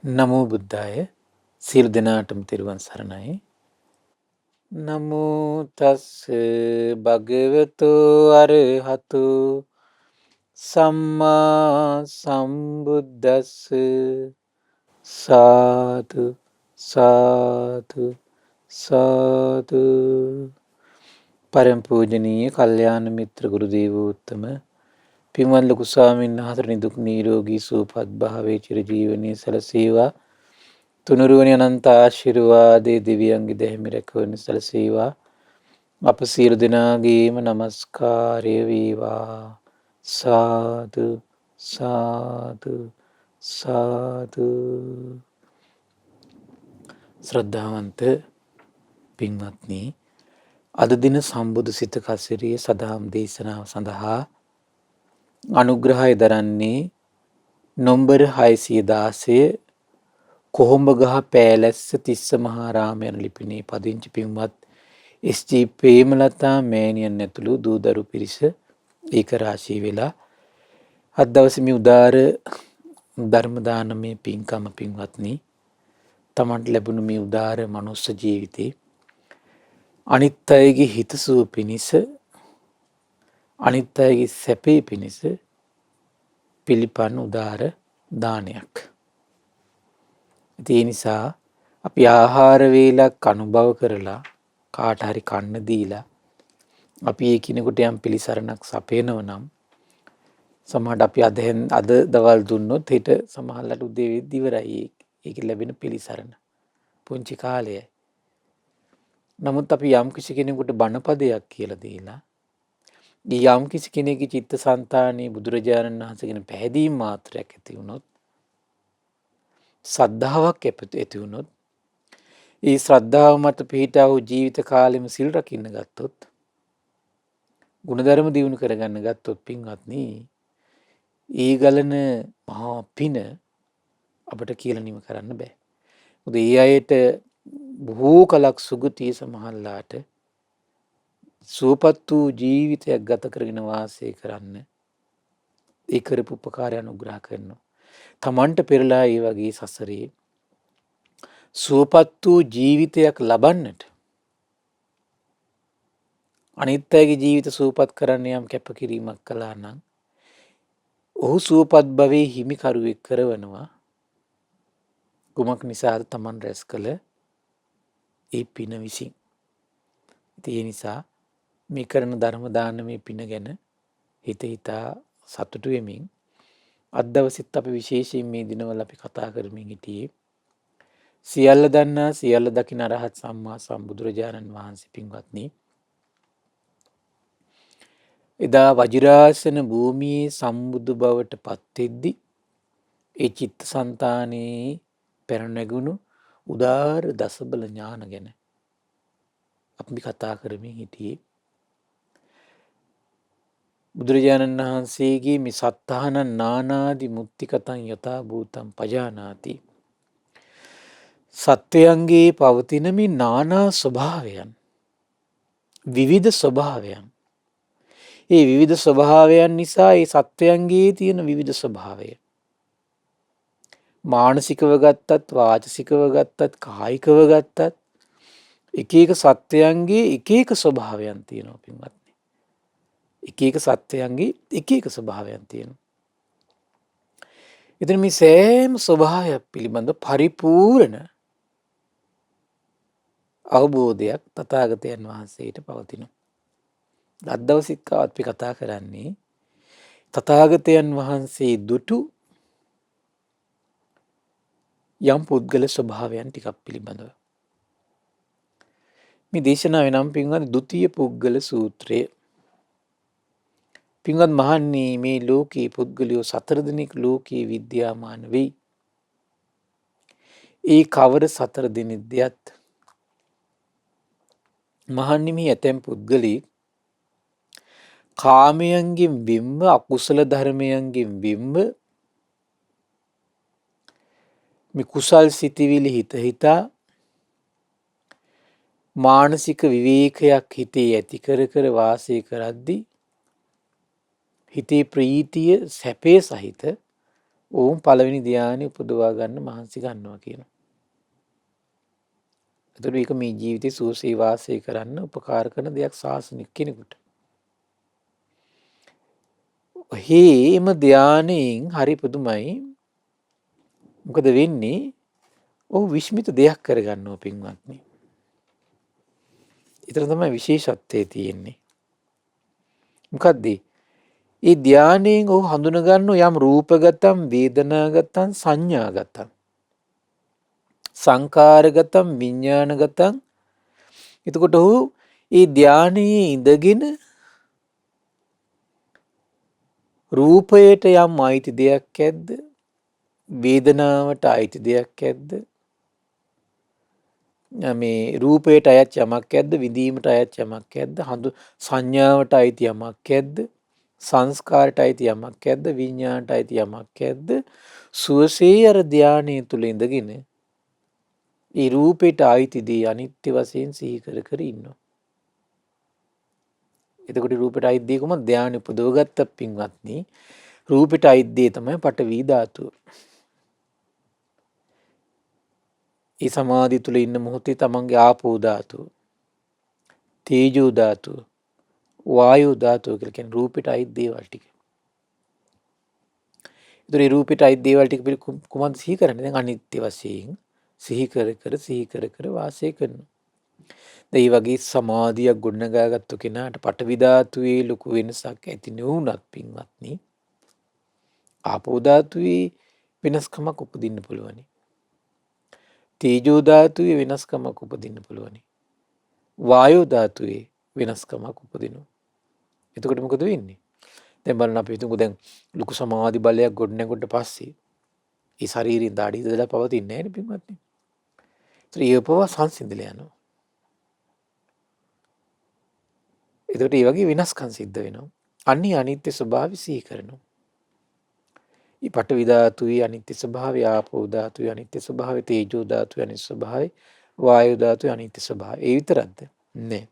නමෝ බුද්ධාය සියලු දෙනාටම තෙරුවන් සරණයි. නමෝ තස් භගවතු අරහතු සම්මා සම්බුද්දස්ස සාදු සාදු සාදු. පරම පූජනීය කල්යාණ මිත්‍ර ගුරු දේවෝත්තම පින්වත් ලොකු ස්වාමීන් වහන්සේ නිදුක් නිරෝගී සුවපත් භාවයේ චිරජීවනයේ සැලසේවා. තුනුරුවනි අනන්ත ආශිර්වාදයේ දිව්‍යංගි දෙහිමි රැකවරණ සැලසේවා. අප සියලු දෙනාගේම নমස්කාරය වේවා. සාදු සාදු සාදු. ශ්‍රද්ධාවන්ත පින්වත්නි, අද දින සම්බුදු සිත කසිරිය සදහම් දේශනාව සඳහා අනුග්‍රහය දරන්නේ නොම්බර 616 කොහොඹගහ පෑලැස්ස තිස්ස මහාරාම යන ලිපිනේ පදිංචි පින්වත් එස්.ජී. ප්‍රේමලතා මෑණියන් ඇතුළු දූදරු පිරිස ඒක රාශී වෙලා අද දවසේ මේ උදාර ධර්ම දානමය පින්කම පින්වත්නි, තමන්ට ලැබුණු මේ උදාර මනුස්ස ජීවිතේ අනිත් අයගේ හිතසුව පිණිස, අනිත් අයගේ සැපේ පිණිස පිළිපන් උදාර දානයක්. ඒ නිසා අපි ආහාර වේලක් අනුභව කරලා කාට හරි කන්න දීලා අපි ඒ කිනෙකුට යම් පිළිසරණක් සපයනව නම් සමහරට අපි අද දවල් දුන්නොත් හෙට සමහරලාට උදේ වෙද්දි ඉවරයි ඒක ලැබෙන පිළිසරණ. පුංචි කාලයයි. නමුත් අපි යම් කිසි කෙනෙකුට බණපදයක් කියලා දීලා යම් කිසි කෙනෙකුගේ චිත්තසංතානයේ බුදුරජාණන් වහන්සේගෙන පැහැදීම් මාත්‍රයක් ඇති වුණොත්, ශ්‍රද්ධාවක් ඇති වුණොත්, ඒ ශ්‍රද්ධාව මත පිහිටා වූ ජීවිත කාලෙම සිල් රකින්න ගත්තොත්, ගුණධර්ම දියුණු කරගන්න ගත්තොත් පින්වත්නි, ඒ ගලන මහා පින අපට කියලා නිම කරන්න බෑ. මොකද ඒ අයට බොහෝ කලක් සුගතිය සමහරලාට සුවපත් වූ ජීවිතයක් ගත කරගෙන වාසය කරන්න ඒ කරපු උපකාරය අනුග්‍රහ කරනවා. තමන්ට පෙරලා ඒ වගේ සසරේ සුවපත් වූ ජීවිතයක් ලබන්නට අනිත් අයගේ ජීවිත සුවපත් කරන්න යම් කැපකිරීමක් කළා නම් ඔහු සුවපත් භවයේ හිමිකරුවෙක් කරවනවා. කුමක් නිසාද? තමන් රැස් කළ ඒ පින විසින්. ඒ නිසා මේ කරන ධර්ම දානමය පින ගැන හිත හිතා සතුටු වෙමින් අද දවසෙත් අපි විශේෂයෙන් මේ දිනවල අපි කතා කරමින් හිටියේ සියල්ල දන්නා සියල්ල දකින අරහත් සම්මා සම්බුදුරජාණන් වහන්සේ. පින්වත්නි, එදා වජිරාසන භූමියේ සම්බුදු බවට පත් වෙද්දී ඒ චිත්තසංතානයේ පැනනැගුණු උදාර දසබල ඥාන ගැන අපි කතා කරමින් හිටියේ. බුදුරජාණන් වහන්සේගේ මේ සත්තානං නානාදි මුත්තිකතං යථා භූතං පජානාති, සත්වයන්ගේ පවතින මේ නානා ස්වභාවයන්, විවිධ ස්වභාවයන්, ඒ විවිධ ස්වභාවයන් නිසා ඒ සත්වයන්ගේ තියෙන විවිධ ස්වභාවය මානසිකව ගත්තත්, වාචසිකව ගත්තත්, කායිකව ගත්තත් එක එක සත්වයන්ගේ එක එක ස්වභාවයන් තියෙනවා පින්වත්නි. එක එක සත්වයන්ගේ එක එක ස්වභාවයන් තියෙනවා. ඉතින් මේ සෑම ස්වභාවයක් පිළිබඳ පරිපූර්ණ අවබෝධයක් තථාගතයන් වහන්සේට පවතිනවා. අද දවසෙත් අපි කතා කරන්නේ තථාගතයන් වහන්සේ දුටු යම් පුද්ගල ස්වභාවයන් ටිකක් පිළිබඳව. මේ දේශනාවේ නම් පින්වත් ဒုတိ ය පුද්ගල සූත්‍රය. පින්වත් මහන්නේ, මේ ලෝකේ පුද්ගලයෝ 4 දෙනෙක් ලෝකේ විද්‍යාමාන වෙයි. ඒ කවර 4 දෙනෙක්දයත් මහන්නේ, මේ ඇතැම් පුද්ගලෙක් කාමයන්ගෙන් බිම්ව, අකුසල ධර්මයන්ගෙන් බිම්ව මේ කුසල් සිතිවිලි හිතා මානසික විවේකයක් හිතේ ඇති කර වාසය කරද්දී හිතේ ප්‍රීතිය, සැපේ සහිත ඔවුන් පළවෙනි ධ්‍යානෙ උපදවා ගන්න මහන්සි ගන්නවා කියනවා. එතකොට ඒක මේ ජීවිතේ සුවසේ වාසය කරන්න උපකාර කරන දෙයක් ශාසනික කෙනෙකුට. හේම ධ්‍යානයෙන් හරි පුදුමයි. මොකද වෙන්නේ? ඔහු විශ්මිත දෙයක් කරගන්නවා පින්වත්නි. ඊතර තමයි විශේෂත්වයේ තියෙන්නේ. මොකද්ද? ඒ ධානයෙන් ඔහු හඳුනගන්න යම් රූපගතම්, වේදනාගතම්, සංඥාගතම්, සංකාරගතම්, විඥානගතම්. එතකොට ඔහු ඒ ධානයේ ඉඳගෙන රූපයට යම් අයිති දෙයක් ඇද්ද? වේදනාවට අයිති දෙයක් ඇද්ද? මේ රූපයට අයත් යමක් ඇද්ද? විඳීමට අයත් යමක් ඇද්ද? සංඥාවට අයිති යමක් ඇද්ද? සංස්කාරට අයිති යමක් ඇද්ද? විඥාණයට අයිති යමක් ඇද්ද? සුවසේ අර ධානයේ තුල ඉඳගෙන ඒ රූපයට අයිති දේ අනිත්‍ය වශයෙන් සිහි කර කර ඉන්නවා. එතකොට රූපයට අයිති දේ කොහොමද? ධානය උපදවගත්ත පින්වත්නි, රූපයට අයිති දේ තමයි පඨවි ධාතුව. ඒ සමාධිය තුල ඉන්න මොහොතේ තමන්ගේ ආපෝ ධාතුව, තේජෝ ධාතුව, වායෝ ධාතුව කියලා කියන රූපයට අයිති දේවල් ටික. ඒතර ඒ රූපයට අයිති දේවල් ටික කොහොමද සිහි කරන්නේ? දැන් අනිත්‍ය වශයෙන් සිහි කර කර වාසය කරනවා. ඒ වගේ සමාධියක් ගොඩනගාගත්තු කෙනාට පඨවි ධාතුවේ ලොකු වෙනසක් ඇති නොවුනත් පින්වත්නි, ආපෝ ධාතුවේ වෙනස්කමක් උපදින්න පුළුවනි. තේජෝ ධාතුවේ වෙනස්කමක් උපදින්න පුළුවනි. වායෝ ධාතුවේ වෙනස්කමක් උපදිනවා. එතකොට මොකද වෙන්නේ? දැන් බලන්න අපි හිතමු දැන් ලොකු සමාධි බලයක් ගොඩනැගුවට පස්සේ ඒ ශරීරයෙන් දාඩි ඉඳලා පවතින්නේ නැහැ නේ පින්වත්නි. ඒපව සංසිඳලා යනවා. එතකොට මේ වගේ වෙනස්කම් සිද්ධ වෙනවා. අන්නේ අනිත්‍ය ස්වභාවය සිහි කරනවා. මේ පඨවි ධාතුවේ අනිත්‍ය ස්වභාවය, ආපෝ ධාතුවේ අනිත්‍ය ස්වභාවය, තේජෝ ධාතුවේ අනිත්‍ය ස්වභාවය, වායු ධාතුවේ අනිත්‍ය ස්වභාවය. ඒ විතරක්ද? නෑ.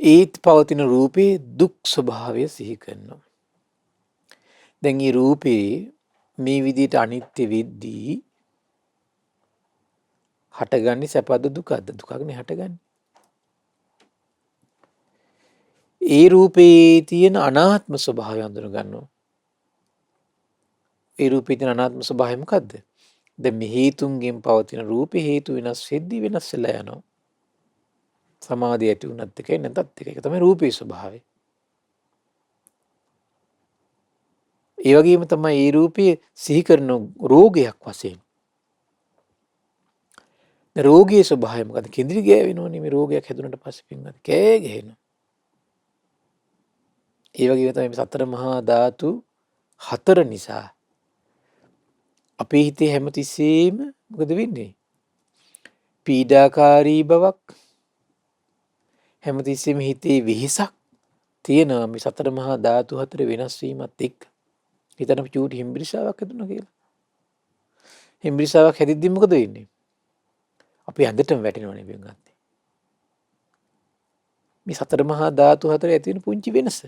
ඒත් පවතින රූපේ දුක් ස්වභාවය සිහි කරනවා. දැන් මේ රූපේ මේ විදිහට අනිත්‍ය වෙද්දී හටගන්නේ සැපද දුකද? දුකක්නේ හටගන්නේ. ඒ රූපේ තියෙන අනාත්ම ස්වභාවය හඳුන ගන්නවා. ඒ රූපේ තියෙන අනාත්ම ස්වභාවය මොකද්ද? දැන් මේ හේතුන්ගෙන් පවතින රූපේ හේතු වෙනස් වෙද්දී වෙනස් වෙලා යනවා. සමාධිය ඇති වුණත් එකයි නැත්ත් එකයි. ඒක තමයි රූපේ ස්වභාවය. ඒ වගේම තමයි මේ රූපය සිහි කරන රෝගයක් වශයෙන්. රෝගයේ ස්වභාවය මොකද? කෙඳිරි ගෑවෙනවනේ මේ රෝගයක් හැදුනට පස්සේ පින්වත්. කෑ ගහනවා. ඒ වගේම තමයි මේ සතර මහා ධාතු හතර නිසා අපේ හිතේ හැමතිස්සෙම මොකද වෙන්නේ? පීඩාකාරී බවක්, හැමතිස්සෙම හිතේ වෙහෙසක් තියෙනවා මේ සතර මහා ධාතු හතර වෙනස් වීමත් එක්ක. හිතන චූටි හිම්බිරිසාවක් හැදුණා කියලා. හිම්බිරිසාවක් හැදිද්දි මොකද වෙන්නේ? අපි ඇඳටම වැටෙනවනේ පින්වත්නි. මේ සතර මහා ධාතු හතර ඇති වෙන පුංචි වෙනස.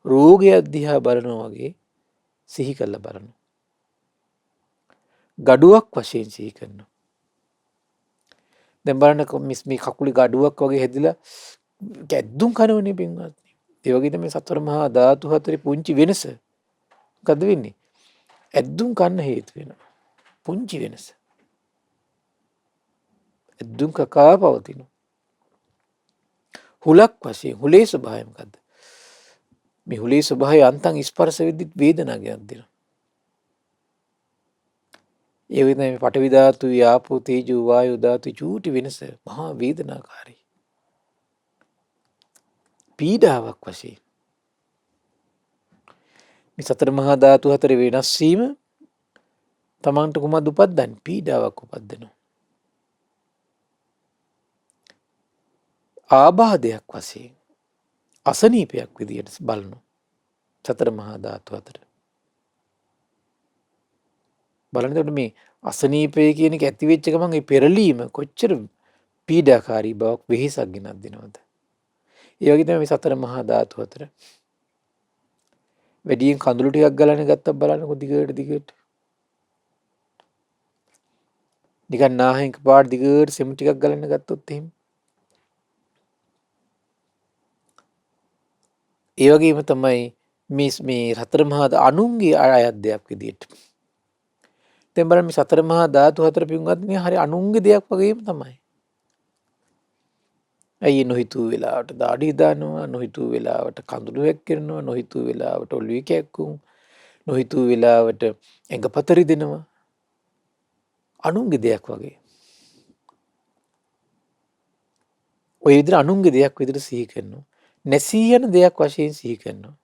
රෝගයක් දිහා බලනවා වගේ සිහි කරලා බලනවා. ගඩුවක් වශයෙන් සිහි කරනවා. දැන් බලන්න මේ කකුලේ ගඩුවක් වගේ හැදිලා ගැද්දුම් කනවනේ පින්වත්නි. ඒ වගේ තමයි සතර මහා ධාතු හතරේ පුංචි වෙනස. මොකද වෙන්නේ? ඇද්දුම් කන්න හේතු වෙනවා. පුංචි වෙනස. ඇද්දුම් කකා පවතිනවා. හුලක් වශයෙන් හුලේ ස්වභාවය මොකද්ද? මේ හුලේ ස්වභාවය අන්තං ස්පර්ශ වෙද්දි වේදනාවක් දෙනවා. ඒ වගේ තමයි පඨවි ධාතුවේ ආපෝ තේජෝ වායෝ ධාතු චූටි වෙනස මහා වේදනාකාරී. පීඩාවක් වශයෙන්. මේ සතර මහා ධාතු හතර වෙනස් වීම තමන්ට කොහොමද උපද්දන්නේ? පීඩාවක් උපද්දනවා. ආබාධයක් වශයෙන් අසනීපයක් විදියට බලනවා. සතර මහා ධාතු හතර. බලනකොට මේ අසනීපය කියන එක ඇති වෙච්ච ගමන් ඒ පෙරලීම කොච්චර පීඩාකාරී බවක් වෙහෙසක් ගෙනත් දෙනවද? ඒ වගේ තමයි මේ සතර මහා ධාතු හතර. වැඩියෙන් කඳුළු ටිකක් ගලන්න ගත්තත් බලන්නකො දිගට. නිකන් නාහෙන් පාට දිගට සෙමු ටිකක් ගලන්න ගත්තොත් එහෙම. ඒ වගේම තමයි මේ සතර මහා අනුන්ගේ අයත් දෙයක් විදියට. දැන් බලන්න මේ සතර මහා ධාතු හතර පින්වත්නි හරි අනුන්ගේ දෙයක් වගේම තමයි. ඇයි නොහිතූ වෙලාවට දාඩි දානවා, නොහිතූ වෙලාවට කඳුළු වැක්කිරෙනවා, නොහිතූ වෙලාවට ඔළුවේ කැක්කුම්, නොහිතූ වෙලාවට ඇඟපත රිදෙනවා. අනුන්ගේ දෙයක් වගේ. ඔය විදිහට අනුන්ගේ දෙයක් විදිහට සිහි කරනවා. නැසී යන දෙයක් වශයෙන් සිහි කරනවා.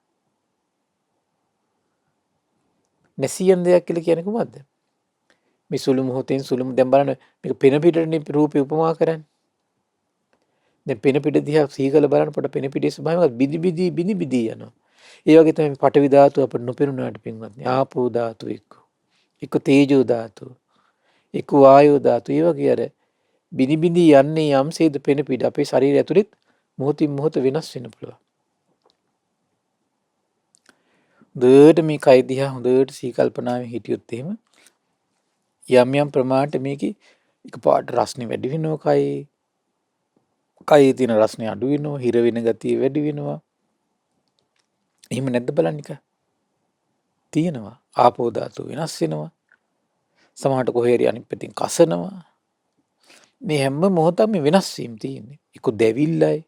නැසී යන දෙයක් කියලා කියන්නේ කොහොමද? මේ සුළු මොහොතෙන් සුළුම දැන් බලන්න මේක පෙන පිටනේ රූපේ උපමා කරන්නේ. දැන් පෙන පිට දිහා සිහි කරලා බලනකොට පෙන පිටේ ස්වභාවය බිනි බිදි යනවා. ඒ වගේ තමයි පඨවි ධාතුව අපිට නොපෙනුනාට පින්වත්නි. ආපෝ ධාතු එක්ක තේජෝ ධාතු එක්ක වායෝ ධාතු. ඒ වගේ අර බිනි බිදි යන්නේ යම්සේද පෙන පිට අපේ ශරීරය ඇතුළෙත් මොහොතින් මොහොත වෙනස් වෙන්න පුළුවන්. හොඳට මේ කය දිහා හොඳට සිහි කල්පනාවෙන් හිටියොත් එහෙම යම් ප්‍රමාණයට මේකේ එකපාරට රස්නේ වැඩි වෙනවා කයේ. කයේ තියෙන රස්නේ අඩු වෙනවා, හිර වෙන ගතිය වැඩි වෙනවා. එහෙම නැද්ද බලන්න එක? තියෙනවා. ආපෝ ධාතු වෙනස් වෙනවා. සමහරට කොහේ හරි අනිත් පැත්තෙන් කසනවා. මේ හැම මොහොතක්ම වෙනස් වීම තියෙන්නේ. එක්ක දැවිල්ලයි.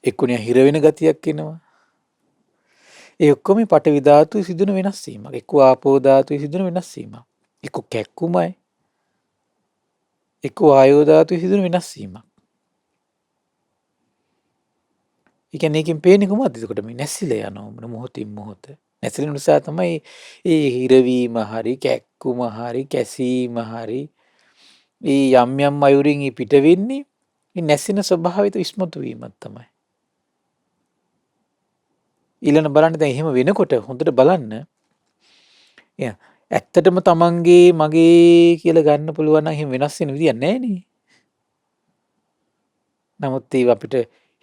එක්ක හිර වෙන ගතියක් එනවා. ඒ ඔක්කොම පඨවි ධාතුවේ සිදුවන වෙනස් වීමක්. එක්ක ආපෝ ධාතුවේ සිදුවන වෙනස් වීමක්. එක්ක කැක්කුමයි. එක්ක වායෝ ධාතුවේ සිදුවන වෙනස් වීමක්. ඒ කියන්නේ ඒකෙන් පේන්නේ කොහොමද? එතකොට මේ නැසිලා යනවා මොහොතින් මොහොත. නැසිලා නිසා තමයි ඒ හිරවීම හරි කැක්කුම හරි කැසීම හරි ඒ යම් අයුරින් පිට වෙන්නේ මේ නැසින ස්වභාවයට ඉස්මතු වීමක් තමයි. ඊළඟ බලන්න දැන් එහෙම වෙනකොට හොඳට බලන්න. ඇත්තටම තමන්ගේ මගේ කියලා ගන්න පුළුවන් නම් එහෙම වෙනස් වෙන විදියක් නැහැ නේ. නමුත් ඒ අපිට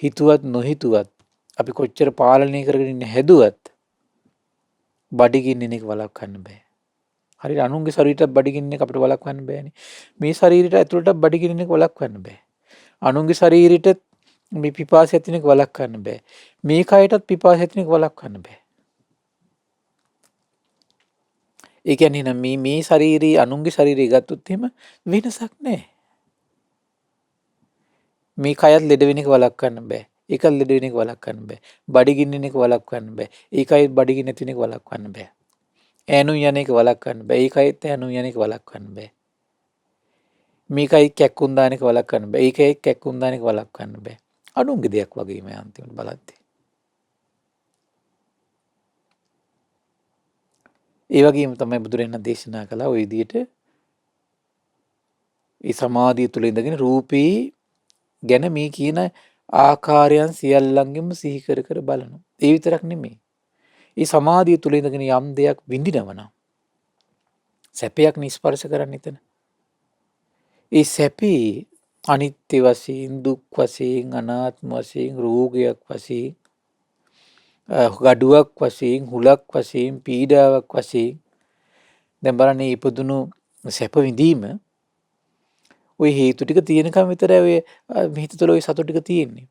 හිතුවත් නොහිතුවත් අපි කොච්චර පාලනය කරගෙන ඉන්න හැදුවත් බඩගින්න එක වළක්වන්න බෑ. හරියට අනුන්ගේ ශරීරයට බඩගින්න එක අපිට වළක්වන්න බෑනේ. මේ ශරීරයට ඇතුළට බඩගින්න එක වළක්වන්න බෑ. අනුන්ගේ ශරීරයට මේ පිපාසය ඇතින එක වළක්වන්න බෑ. මේ කයටත් පිපාසය ඇතින එක වළක්වන්න බෑ. ඒ කියන්නේ නම් මේ ශරීරي අනුන්ගේ ශරීරය ගත්තොත් එහෙම වෙනසක් නැහැ. මේ කයත් ලෙඩ වෙන එක වළක්වන්න බෑ. ඒකත් ලෙඩ වෙන එක වළක්වන්න බෑ. බඩගින්න එක වළක්වන්න බෑ. ඒකයි බඩගින්න ඇති වෙන එක වළක්වන්න බෑ. ඈනු යන එක වළක්වන්න බෑ. ඒකයිත් ඈනු යන එක වළක්වන්න බෑ. මේකයි කැක්කුම් දාන එක වළක්වන්න බෑ. ඒකයි කැක්කුම් දාන එක වළක්වන්න බෑ. අනුන්ගේ දෙයක් වගේම අන්තිමට බලද්දී. ඒ වගේම තමයි බුදුරජාණන් දේශනා කළා ওই විදිහට ඒ සමාධිය තුළ ඉඳගෙන රූපේ ගැන මේ කියන ආකාරයන් සියල්ලංගෙම සිහි කර කර බලනවා. ඒ විතරක් නෙමෙයි. ඒ සමාධිය තුළ ඉඳගෙන යම් දෙයක් විඳිනවා නම් සැපයක් නිස්පර්ශ කරන්න එතන. ඒ සැපේ අනිත්‍ය වශයෙන්, දුක් වශයෙන්, අනාත්ම වශයෙන්, රෝගයක් වශයෙන්, ගඩුවක් වශයෙන්, හුලක් වශයෙන්, පීඩාවක් වශයෙන් දැන් බලන්න ඉපදුණු සැප විඳීම ওই හේතු ටික තියෙනකම් විතරයි ඔය හිත තුළ ওই සතුට ටික තියෙන්නේ.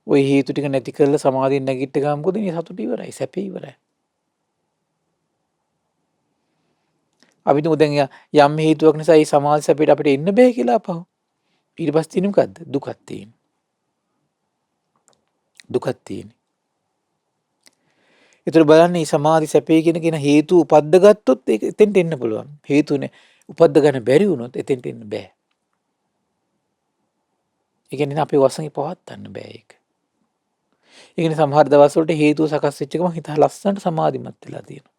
ওই හේතු ටික නැති කරලා සමාධියෙන් නැගිට ගාම මොකද මේ සතුට ඉවරයි, සැපේ ඉවරයි. අපි දැන් යම් හේතුවක් නිසා මේ සමාධි සැපේට අපිට එන්න බෑ කියලා අපහු. ඊට පස්සේ තියෙන්නේ මොකද්ද? දුකක් තියෙන්නේ. දුකක් තියෙන්නේ. ඒතර බලන්න මේ සමාධි සැපේ කියන හේතු උපද්ද ගත්තොත් ඒක එතෙන්ට එන්න පුළුවන්. හේතුනේ උපද්ද ගන්න බැරි වුණොත් එතෙන්ට එන්න බෑ. ඒ කියන්නේ අපි වසඟේ පවත්වන්න බෑ ඒක. ඒ කියන්නේ සමහර දවස් වලට හේතු සකස් වෙච්ච එකම හිත ලස්සනට සමාධිමත් වෙලා තියෙනවා.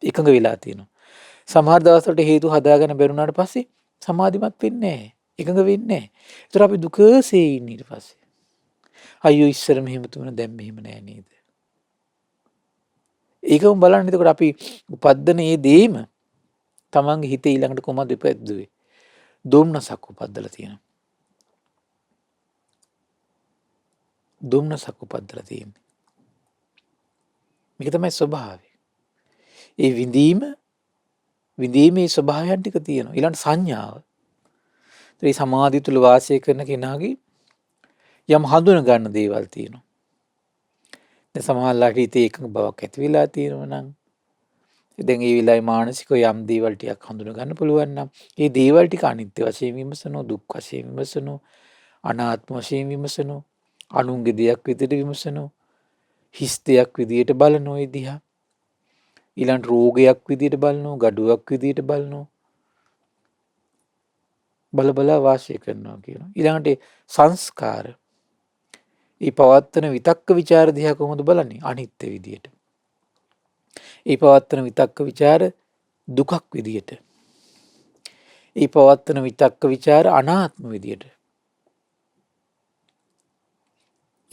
එකඟ වෙලා තියෙනවා. සමහර දවස් වලට හේතු හදාගෙන බැරුණාට පස්සේ සමාධිමත් වෙන්නේ නැහැ. එකඟ වෙන්නේ නැහැ. ඒතර අපි දුකසේ ඉන්නේ ඊට පස්සේ. අයියෝ ඉස්සර මෙහෙම තුන දැන් මෙහෙම නෑ නේද? ඒකම බලන්න එතකොට අපි උපද්දන මේ දේම තමන්ගේ හිතේ ඊළඟට කොහමද ඉපැද්දුවේ? දුම්නසක් උපද්දලා තියෙනවා. දුම්නසක් උපද්දලා තියෙන්නේ. මේක තමයි ස්වභාවය. ඒ විඳීමේ ස්වභාවයන් ටික තියෙනවා. ඊළඟ සංඥාව. ඒ සමාධිය තුල වාසය කරන කෙනාගේ යම් හඳුන ගන්න දේවල් තියෙනවා. දැන් සමහරලාට හිතේ එකඟ බවක් ඇති වෙලා තියෙනවා නම් දැන් ඒ වෙලාවේ මානසිකව යම් දේවල් ටිකක් හඳුන ගන්න පුළුවන් නම් ඒ දේවල් ටික අනිත්‍ය වශයෙන් විමසනෝ, දුක් වශයෙන් විමසනෝ, අනාත්ම වශයෙන් විමසනෝ, අනුන්ගේ දෙයක් විදිහට විමසනෝ, හිස් දෙයක් විදිහට බලනෝ ඒ දිහා. ඊළඟ රෝගයක් විදිහට බලනෝ, gaduwak විදිහට බලනෝ. බල වාසය කරනවා කියනවා. ඊළඟට සංස්කාර. ඒ පවත්තන විතක්ක ਵਿਚාර දිහා කොහොමද බලන්නේ? අනිත්‍ය විදිහට. ඒ පවත්තන විතක්ක ਵਿਚාර දුකක් විදිහට. ඒ පවත්තන විතක්ක ਵਿਚාර අනාත්ම විදිහට.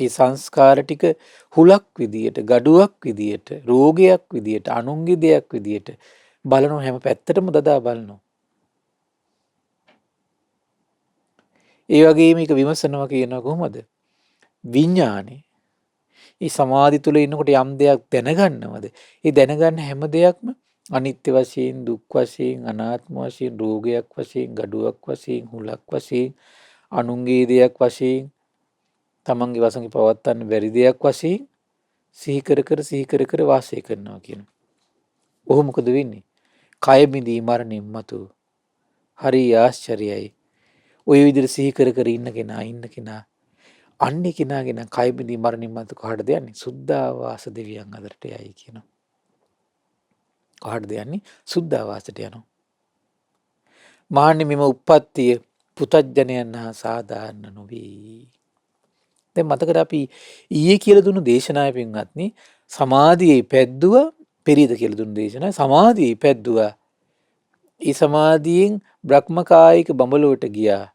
ඒ සංස්කාර ටික හුලක් විදිහට, gaduwak විදිහට, රෝගයක් විදිහට, අනුන්ගේ දෙයක් විදිහට බලන හැම පැත්තටම දදා බලනවා. ඒ වගේ මේක විමසනවා කියනවා කොහොමද? විඥානේ. ඒ සමාධි තුල ඉන්නකොට යම් දෙයක් දැනගන්නවද? ඒ දැනගන්න හැම දෙයක්ම අනිත්‍ය වශයෙන්, දුක් වශයෙන්, අනාත්ම වශයෙන්, රෝගයක් වශයෙන්, gaduwak වශයෙන්, හුලක් වශයෙන්, අනුන්ගේ දෙයක් වශයෙන්, තමන්ගේ වශයෙන් පවත්වන්න බැරි දෙයක් වශයෙන් සිහි කර කර වාසය කරනවා කියනවා. ඔහු මොකද වෙන්නේ? කය බිඳී මරණින් මතු හරි ආශ්චර්යයි. ඔය විදිහට සිහි කර ඉන්න කෙනා අන්නේ කෙනාගෙන කය බිඳී මරණින් මතු කොහටද යන්නේ? සුද්ධාවාස දෙවියන් අතරට යයි කියනවා. කොහටද යන්නේ? සුද්ධාවාසයට යනවා. මාන්නේ මෙම උප්පත්තිය පුතඥයන් හා සාධාරණ නොවේ. දැන් මතකද අපි ඊයේ කියලා දුන්නු දේශනාවේ පින්වත්නි සමාධියේ පැද්දුව පෙරීද කියලා දුන්නු දේශනාවේ සමාධියේ පැද්දුවා. ඒ සමාධියෙන් බ්‍රහ්මකායික බඹලොවට ගියා.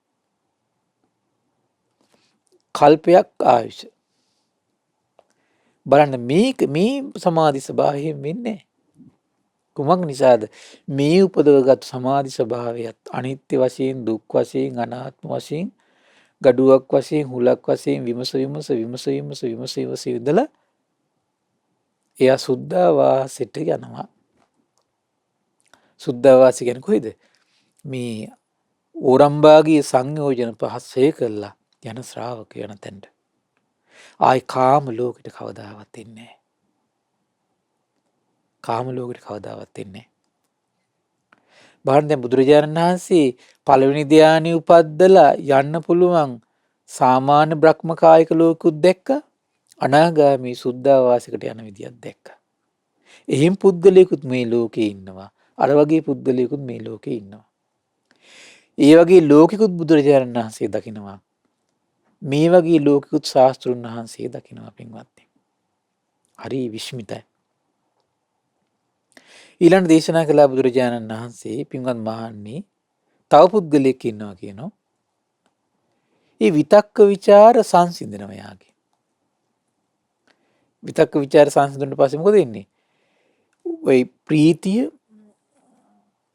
කල්පයක් ආයුෂ. බලන්න මේ සමාධි ස්වභාවයෙන් වෙන්නේ කුමක් නිසාද? මේ උපදවගත් සමාධි ස්වභාවයත් අනිත්‍ය වශයෙන්, දුක් වශයෙන්, අනාත්ම වශයෙන්, gaduwak වශයෙන්, හුලක් වශයෙන් විමස ඉඳලා එයා සුද්ධාවාසයට යනවා. සුද්ධාවාසය කියන්නේ කොහෙද? මේ ඕරම්බාගේ සංයෝජන පහසේ කරලා යන ශ්‍රාවක යන තැනට. ආයි කාම ලෝකෙට කවදාවත් එන්නේ නැහැ. කාම ලෝකෙට කවදාවත් එන්නේ නැහැ. බලන්න දැන් බුදුරජාණන් වහන්සේ පළවෙනි ධානය උපද්දලා යන්න පුළුවන් සාමාන්‍ය බ්‍රහ්මකායික ලෝකුත් දැක්ක. අනාගාමී සුද්ධාවාසයකට යන විදියක් දැක්කා. එහෙම පුද්ගලයෙකුත් මේ ලෝකේ ඉන්නවා. අර වගේ පුද්ගලයෙකුත් මේ ලෝකේ ඉන්නවා. ඒ වගේ ලෝකිකුත් බුදුරජාණන් වහන්සේ දකිනවා. මේ වගේ ලෝකිකුත් ශාස්ත්‍රුන් වහන්සේ දකිනවා පින්වත්නි. හරි විස්මිතයි. ඊළඟ දේශනා කළා බුදුරජාණන් වහන්සේ පින්වත් මහන්නේ තව පුද්ගලයෙක් ඉන්නවා කියනවා. ඒ විතක්ක ਵਿਚාර සංසිඳනවා යාගේ. විතක්ක ਵਿਚාර සංසිඳුණාට පස්සේ මොකද වෙන්නේ? ওই ප්‍රීතිය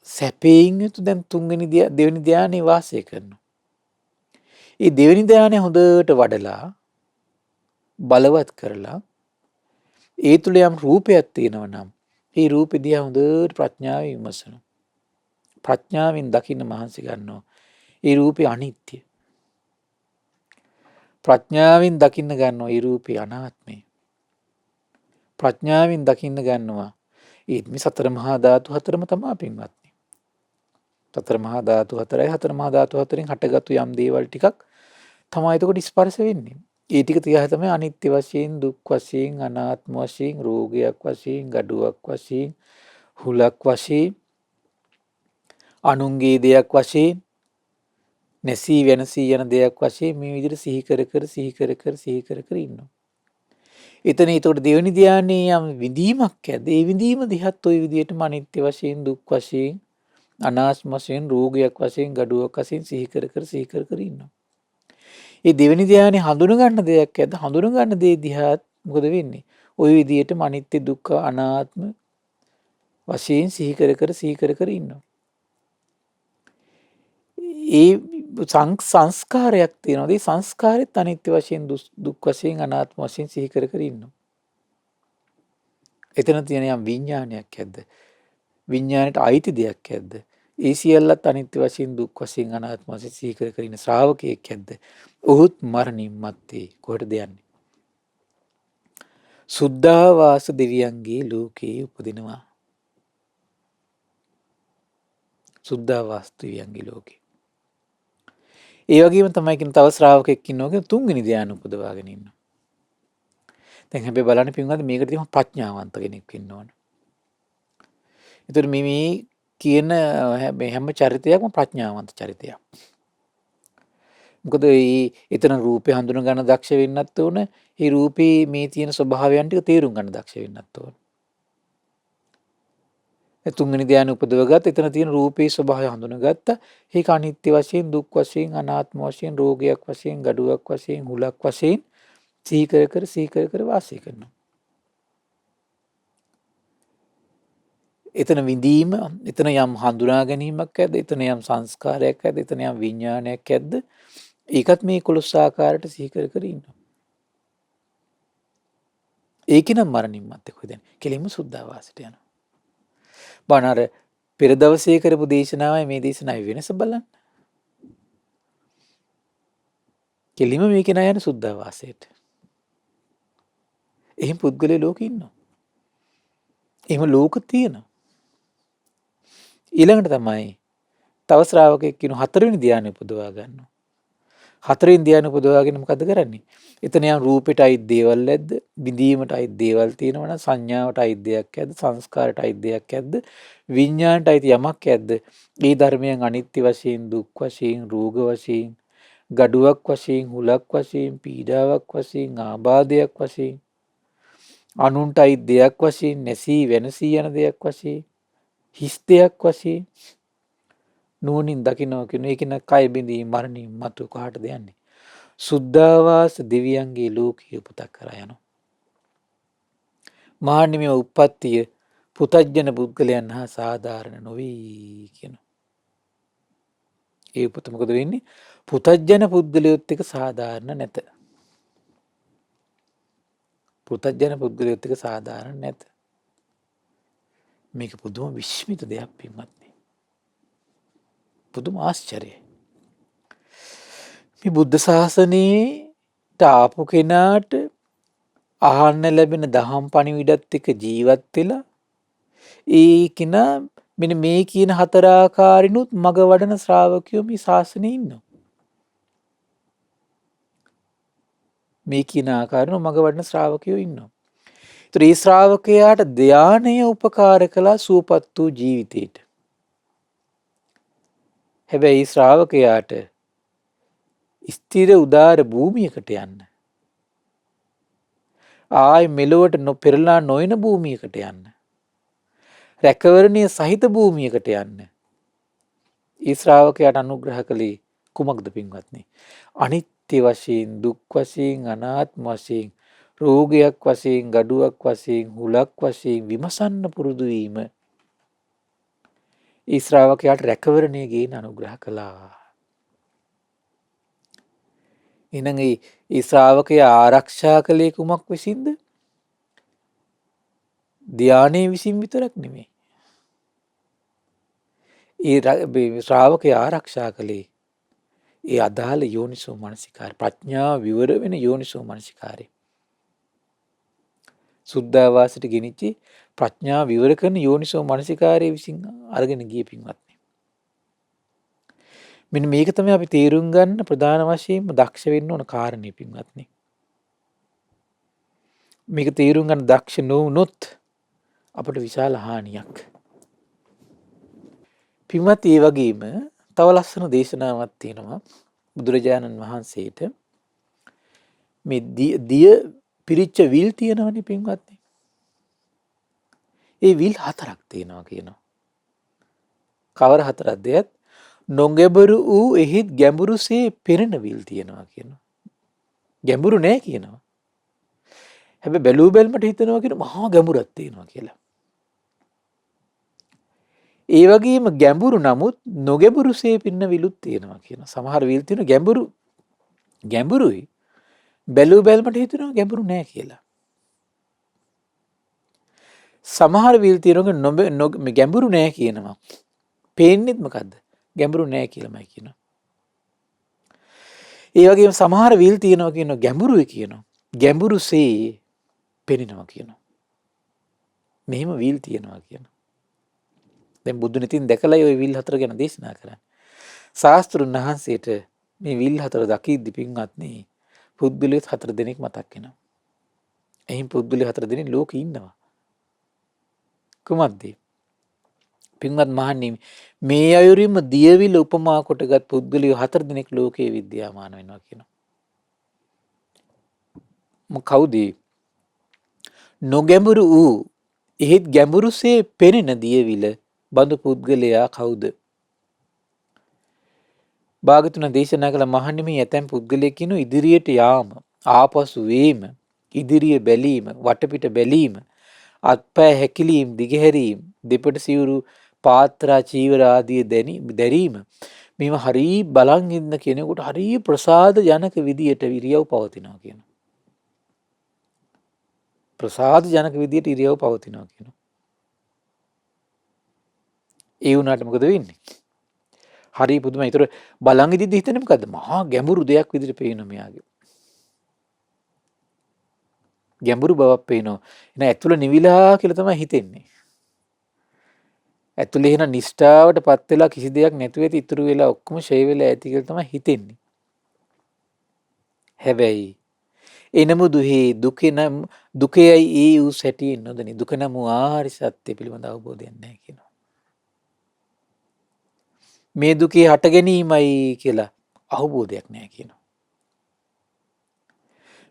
සැපයෙන් යුතු දැන් දෙවෙනි ධානයේ වාසය කරනවා. ඒ දෙවෙනි ධානය හොඳට වඩලා බලවත් කරලා ඒ තුල යම් රූපයක් තියෙනවා නම් ඒ රූපෙ දිහා හොඳට ප්‍රඥාවෙන් විමසනවා. ප්‍රඥාවෙන් දකින්න මහන්සි ගන්නවා. ඒ රූපේ අනිත්‍ය. ප්‍රඥාවෙන් දකින්න ගන්නවා ඒ රූපේ අනාත්මය. ප්‍රඥාවෙන් දකින්න ගන්නවා ඒ මේ සතර මහා ධාතු හතරම තමයි පින්වත්නි. සතර මහා ධාතු හතරයි හතර මහා ධාතු හතරෙන් හටගත්තු යම් දේවල් ටිකක් තමයි එතකොට ස්පර්ශ වෙන්නේ. ඒ ටික තියා තමයි අනිත්‍ය වශයෙන්, දුක් වශයෙන්, අනාත්ම වශයෙන්, රෝගයක් වශයෙන්, gaduwak වශයෙන්, හුලක් වශයෙන්, අනුන්ගේ දෙයක් වශයෙන්, නැසී වෙනසී යන දෙයක් වශයෙන් මේ විදිහට සිහි කර කර ඉන්නවා. එතන ඒතකොට දෙවෙනි ධානයේ යම් විඳීමක් ඇද්ද? ඒ විඳීම දිහත් ওই විදිහටම අනිත්‍ය වශයෙන්, දුක් වශයෙන්, අනාත්ම වශයෙන්, රෝගයක් වශයෙන්, gaduwak වශයෙන් සිහි කර ඉන්නවා. ඒ දෙවෙනි ධානයේ හඳුන ගන්න දෙයක් ඇද්ද? හඳුන ගන්න දේ දිහාත් මොකද වෙන්නේ? ওই විදිහටම අනිත්‍ය, දුක්ඛ, අනාත්ම වශයෙන් සිහි කර ඉන්නවා. ඒ සංස්කාරයක් තියෙනවා. ඒ සංස්කාරෙත් අනිත්‍ය වශයෙන්, දුක් වශයෙන්, අනාත්ම වශයෙන් සිහි කර ඉන්නවා. එතන තියෙන යම් විඥානයක් ඇද්ද? විඥාණයට අයිති දෙයක් ඇද්ද? ඒ සියල්ලත් අනිත්‍ය වශයෙන් දුක් වශයෙන් අනාත්ම වශයෙන් සිහි කර කර ඉන්න ශ්‍රාවකයෙක් ඇද්ද? ඔහුත් මරණින් මත්තේ කොහෙටද යන්නේ? සුද්ධාවාස දෙවියන්ගේ ලෝකයේ උපදිනවා. සුද්ධාවාස දෙවියන්ගේ ලෝකේ. ඒ වගේම තමයි කියන තව ශ්‍රාවකෙක් ඉන්නවා තුන්වෙනි ධ්‍යාන උපදවාගෙන ඉන්නවා. දැන් හැබැයි බලන්න පින්වත්නි මේකට තියෙන ප්‍රඥාවන්ත කෙනෙක් ඉන්න ඕන. ඒතර මේ කියන හැම චරිතයක්ම ප්‍රඥාවන්ත චරිතයක්. මොකද එතන රූපේ හඳුන ගන්න දක්ෂ වෙන්නත් ඕන. ඒ රූපේ මේ තියෙන ස්වභාවයන් ටික තේරුම් ගන්න දක්ෂ වෙන්නත් ඕන. ඒ තුන්වෙනි ධ්‍යාන උපදවගත් එතන තියෙන රූපේ ස්වභාවය හඳුනගත්ත. ඒක අනිත්‍ය වශයෙන්, දුක් වශයෙන්, අනාත්ම වශයෙන්, රෝගයක් වශයෙන්, gaduwak වශයෙන්, හුලක් වශයෙන් සිහි කර කර වාසය කරනවා. එතන විඳීම, එතන යම් හඳුනා ගැනීමක් ඇද්ද, එතන යම් සංස්කාරයක් ඇද්ද, එතන යම් විඥානයක් ඇද්ද, ඒකත් මේ 11 ආකාරයට සිහි කර කර ඉන්නවා. ඒකිනම් මරණින් මත්තේ කොහෙද යන්නේ? කෙලින්ම සුද්ධාවාසයට යනවා. බණ අර පෙර දවසේ කරපු දේශනාවයි මේ දේශනාවයි වෙනස බලන්න. කෙලින්ම මේකේ ණය යන සුද්ධාවාසයට. එහෙම පුද්ගලයා ලෝකෙ ඉන්නවා. එහෙම ලෝක තියෙනවා. ඊළඟට තමයි තව ශ්‍රාවකෙක් කියන හතරවෙනි ධ්‍යානෙ උපදවා ගන්නවා. හතරවෙනි ධ්‍යානෙ උපදවාගෙන මොකද කරන්නේ? එතන යම් රූපෙට අයිත් දේවල් ඇද්ද? විඳීමට අයිත් දේවල් තියෙනවා නම් සංඥාවට අයිත් දෙයක් ඇද්ද? සංස්කාරයට අයිත් දෙයක් ඇද්ද? විඥාණයට අයිත් යමක් ඇද්ද? මේ ධර්මයන් අනිත්‍ය වශයෙන්, දුක් වශයෙන්, රෝග වශයෙන්, gaduwak වශයෙන්, හුලක් වශයෙන්, පීඩාවක් වශයෙන්, ආබාධයක් වශයෙන්, අනුන්ට අයිත් දෙයක් වශයෙන්, නැසී වෙනසී යන දෙයක් වශයෙන්, හිස් දෙයක් වශයෙන් නුවණින් දකිනවා කියන ඒකින කය බිඳී මරණින් මතු කාටද යන්නේ? සුද්ධාවාස දෙවියන්ගේ ලෝකීය පුතක් කරා යනවා. මහන්නේ මේ උප්පත්තිය පුතජන පුද්ගලයන් හා සාධාරණ නොවේ කියනවා. ඒ උපත මොකද වෙන්නේ? පුතජන පුද්ගලයොත් එක්ක සාධාරණ නැත. පුතජන පුද්ගලයොත් එක්ක සාධාරණ නැත. මේක පුදුම විශ්මිත දෙයක් පින්වත්නි. පුදුම ආශ්චර්යයි. මේ බුද්ධ ශාසනයට ආපු කෙනාට අහන්න ලැබෙන දහම් පණිවිඩත් එක්ක ජීවත් වෙලා ඒ කෙනා මෙන්න මේ කියන හතර ආකාරිනුත් මග වඩන ශ්‍රාවකයෝ මේ ශාසනයේ ඉන්නවා. මේ කියන ආකාරන මග වඩන ශ්‍රාවකයෝ ඉන්නවා. ඒතර මේ ශ්‍රාවකයාට ධානය උපකාර කළා සුවපත් වූ ජීවිතේට. හැබැයි ශ්‍රාවකයාට ස්ථිර උදාර භූමියකට යන්න. ආයි මෙලොවට පෙරලා නොයන භූමියකට යන්න. රැකවරණීය සහිත භූමියකට යන්න. ඒ ශ්‍රාවකයාට අනුග්‍රහ කළේ කුමක්ද පින්වත්නි? අනිත්‍ය වශයෙන්, දුක් වශයෙන්, අනාත්ම වශයෙන්, රෝගයක් වශයෙන්, gaduwak වශයෙන්, හුලක් වශයෙන් විමසන්න පුරුදු වීම. ඒ ශ්‍රාවකයාට රැකවරණීය ගේන අනුග්‍රහ කළා. එහෙනම් ඒ ශ්‍රාවකයා ආරක්ෂා කළේ කුමක් විසින්ද? ධානයේ විසින් විතරක් නෙමෙයි. ඒ ශ්‍රාවකයා ආරක්ෂා කළේ ඒ අදාළ යෝනිසෝ මනසිකාරය, ප්‍රඥාව විවර වෙන යෝනිසෝ මනසිකාරය. සුද්ධාවාසයට ගෙනිච්චි ප්‍රඥාව විවර කරන යෝනිසෝ මනසිකාරය විසින් අරගෙන ගිය පින්වත්නි. මෙන්න මේක තමයි අපි තේරුම් ගන්න ප්‍රධාන වශයෙන්ම දක්ෂ වෙන්න ඕන කාරණේ පින්වත්නි. මේක තේරුම් ගන්න දක්ෂ නොවුනොත් අපට විශාල හානියක්. පින්වත් ඒ වගේම තව ලස්සන දේශනාවක් තියෙනවා බුදුරජාණන් වහන්සේට. මේ දිය පිරිච්ච විල් තියෙනවනේ පින්වත්නි. ඒ විල් හතරක් තියෙනවා කියනවා. කවර හතරක්ද? නොගැඹුරු වූ එහිත් ගැඹුරුසේ පෙරෙන විල් තියෙනවා කියනවා. ගැඹුරු නෑ කියනවා. හැබැයි බැලූ බැල්මට හිතනවා කියන මහා ගැඹුරක් තියෙනවා කියලා. ඒ වගේම ගැඹුරු නමුත් නොගැඹුරුසේ පින්න විලුත් තියෙනවා කියනවා. සමහර විල් තියෙන ගැඹුරුයි. බැලූ බැල්මට හිතනවා ගැඹුරු නෑ කියලා. සමහර විල් තියෙනක ගැඹුරු නෑ කියනවා. පේන්නෙත් මොකද්ද? ගැඹුරු නෑ කියලාමයි කියනවා. ඒ වගේම සමහර විල් තියෙනවා කියනවා ගැඹුරුයි කියනවා. ගැඹුරුසේ පෙනෙනවා කියනවා. මෙහෙම විල් තියෙනවා කියනවා. දැන් බුදුන් ඉතින් දැකලා ওই විල් හතර ගැන දේශනා කරන්නේ. ශාස්ත්‍රුන් වහන්සේට මේ විල් හතර දකිද්දි පින්වත්නි පුද්ගලයෝ හතර දෙනෙක් මතක් වෙනවා. එහින් පුද්ගලයෝ හතර දෙනෙක් ලෝකේ ඉන්නවා. කුමක්ද? පින්වත් මහණනි මේ අයුරින්ම දියවිල උපමා කොටගත් පුද්ගලයෝ හතර දෙනෙක් ලෝකයේ විද්‍යාමාන වෙනවා කියනවා. කවුද? නොගැඹුරු වූ එහෙත් ගැඹුරුසේ පෙනෙන දියවිල බඳු පුද්ගලයා කවුද? භාගතුන දේශනා කළ මහණෙනි මේ ඇතැම් පුද්ගලයෙක් කියනවා ඉදිරියට යාම, ආපසු වීම, ඉදිරිය බැලීම, වටපිට බැලීම, අත්පය හැකිලීම්, දිගහැරීම්, දෙපට සිවුරු පාත්‍රා චීවර ආදී දැරීම මේව හරි බලන් ඉන්න කෙනෙකුට හරි ප්‍රසාද ජනක විදියට ඉරියව් පවතිනවා කියනවා. ප්‍රසාද ජනක විදියට ඉරියව් පවතිනවා කියනවා. ඒ වුණාට මොකද වෙන්නේ? හරි පුදුමයි. ඒතර බලන් ඉදින්ද හිතන්නේ මොකද්ද? මහා ගැඹුරු දෙයක් විදිහට පේනවා මෙයාගේ. ගැඹුරු බවක් පේනවා. එන ඇතුළ නිවිලා කියලා තමයි හිතෙන්නේ. ඇතුළේ එන නිෂ්ඨාවටපත් වෙලා කිසි දෙයක් නැතුව ඇති ඉතුරු වෙලා ඔක්කොම ෂේ වෙලා ඇති කියලා තමයි හිතෙන්නේ. හැබැයි එනමුදුහි දුකේයි ඒ වූ සැටියෙන් නොදනි. දුක නම් ආරි සත්‍ය පිළිබඳ අවබෝධයක් නැහැ කියනවා. මේ දුකේ හට ගැනීමයි කියලා අවබෝධයක් නැහැ කියනවා.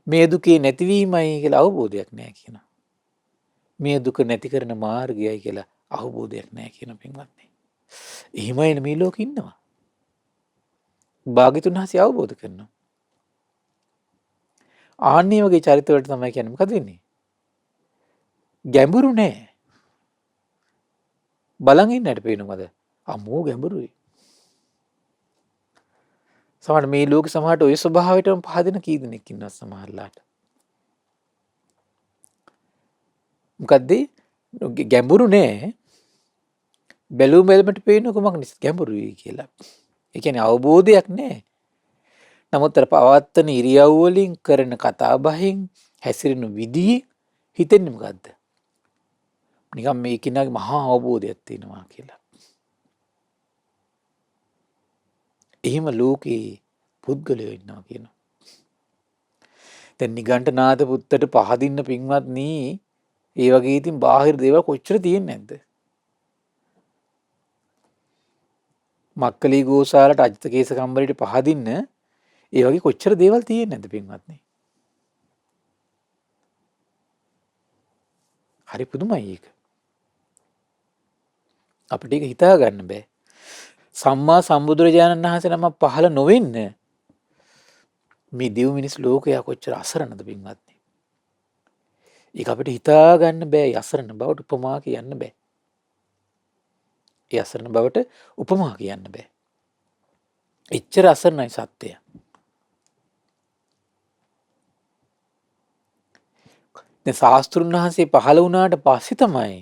මේ දුකේ නැතිවීමයි කියලා අවබෝධයක් නැහැ කියනවා. මේ දුක නැති කරන මාර්ගයයි කියලා අවබෝධයක් නැහැ කියන පින්වත්නි. එහෙමයි මේ ලෝකෙ ඉන්නවා. භාග්‍යතුන් වහන්සේ අවබෝධ කරනවා. ආන්නේ වගේ චරිත වලට තමයි කියන්නේ මොකද වෙන්නේ? ගැඹුරු නෑ. බලන් ඉන්නට පේනවද? අමෝ ගැඹුරුයි. සමහර මේ ලෝකෙ සමහරට ඔය ස්වභාවයටම පහදින කී දෙනෙක් ඉන්නවා සමහරලාට. මොකද්ද? ගැඹුරු නෑ. බැලුමට පේන කොමක් නිසා ගැඹුරුයි කියලා. ඒ කියන්නේ අවබෝධයක් නෑ. නමුත් අර පවත්තන ඉරියව් වලින් කරන කතා බහෙන් හැසිරෙන විදිහ හිතෙන්නේ මොකද්ද? නිකම් මේ කෙනාගේ මහා අවබෝධයක් තියෙනවා කියලා. එහෙම ලෝකේ පුද්ගලයෝ ඉන්නවා කියනවා. දැන් නිගණ්ඨනාථ පුත්තට පහදින්න පින්වත්නි ඒ වගේ ඉතින් බාහිර දේවල් කොච්චර තියෙන්නේ නැද්ද? මක්කලි ගෝසාලට අජිත කේස කම්බරිට පහදින්න ඒ වගේ කොච්චර දේවල් තියෙන්නේ නැද්ද පින්වත්නි? හරි පුදුමයි ඒක. අපිට ඒක හිතා ගන්න බෑ. සම්මා සම්බුදුරජාණන් වහන්සේ නම පහළ නොවෙන්න මේ දිව් මිනිස් ලෝකයා කොච්චර අසරණද පින්වත්නි. ඒක අපිට හිතා ගන්න බෑ. අසරණ බවට උපමා කියන්න බෑ. ඒ අසරණ බවට උපමා කියන්න බෑ. එච්චර අසරණයි සත්‍යය. දැන් ශාස්ත්‍රුන් වහන්සේ පහළ වුණාට පස්සේ තමයි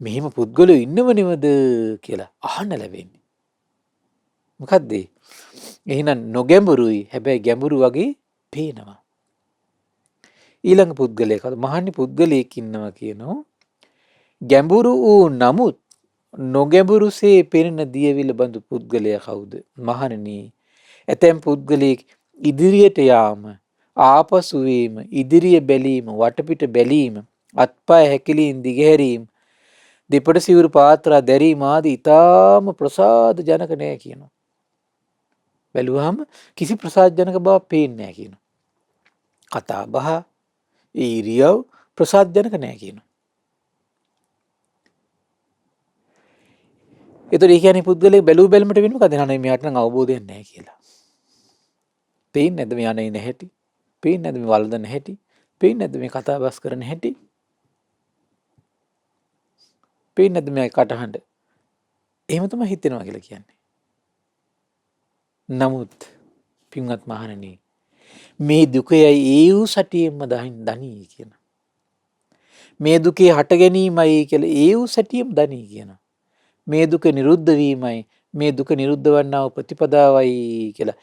මෙහෙම පුද්ගලයෝ ඉන්නව නෙවද කියලා අහන්න ලැබෙන්නේ. මොකද්ද? එහෙනම් නොගැඹුරුයි හැබැයි ගැඹුරු වගේ පේනවා. ඊළඟ පුද්ගලයෙක් මහන්නේ පුද්ගලයෙක් ඉන්නවා කියනවා. ගැඹුරු වූ නමුත් නොගැඹුරුසේ පෙනෙන දියවිල බඳු පුද්ගලයා කවුද? මහණෙනි ඇතැම් පුද්ගලයෙක් ඉදිරියට යාම, ආපසු වීම, ඉදිරිය බැලීම, වටපිට බැලීම, අත්පය හැකිලීම්, දිගහැරීම, දෙපට සිවුරු පාත්‍රා දැරීම ආදී ඊටාම ප්‍රසාද ජනක නෑ කියනවා. බැලුවාම කිසි ප්‍රසාද ජනක බවක් පේන්නේ නෑ කියනවා. කතා බහ, ඉරියව් ප්‍රසාද ජනක නෑ කියනවා. ඒතර ඒ කියන්නේ පුද්ගලයා බැලූ බැලමට වෙන්නේ මොකද? අනේ මෙයාට නම් අවබෝධයක් නැහැ කියලා. පේන්නේ නැද්ද මෙයා නේ නැහැටි? පේන්නේ නැද්ද මේ වලදන හැටි? පේන්නේ නැද්ද මේ කතා බස් කරන හැටි? පේන්නේ නැද්ද මේ කටහඬ? එහෙම තමයි හිතෙනවා කියලා කියන්නේ. නමුත් පින්වත් මහණෙනි මේ දුකයි ඒ වූ සතියෙම දනී කියන. මේ දුකේ හට ගැනීමයි කියලා ඒ වූ සැටියම දනී කියනවා. මේ දුක නිරුද්ධ වීමයි මේ දුක නිරුද්ධ වන්නා වූ ප්‍රතිපදාවයි කියලා.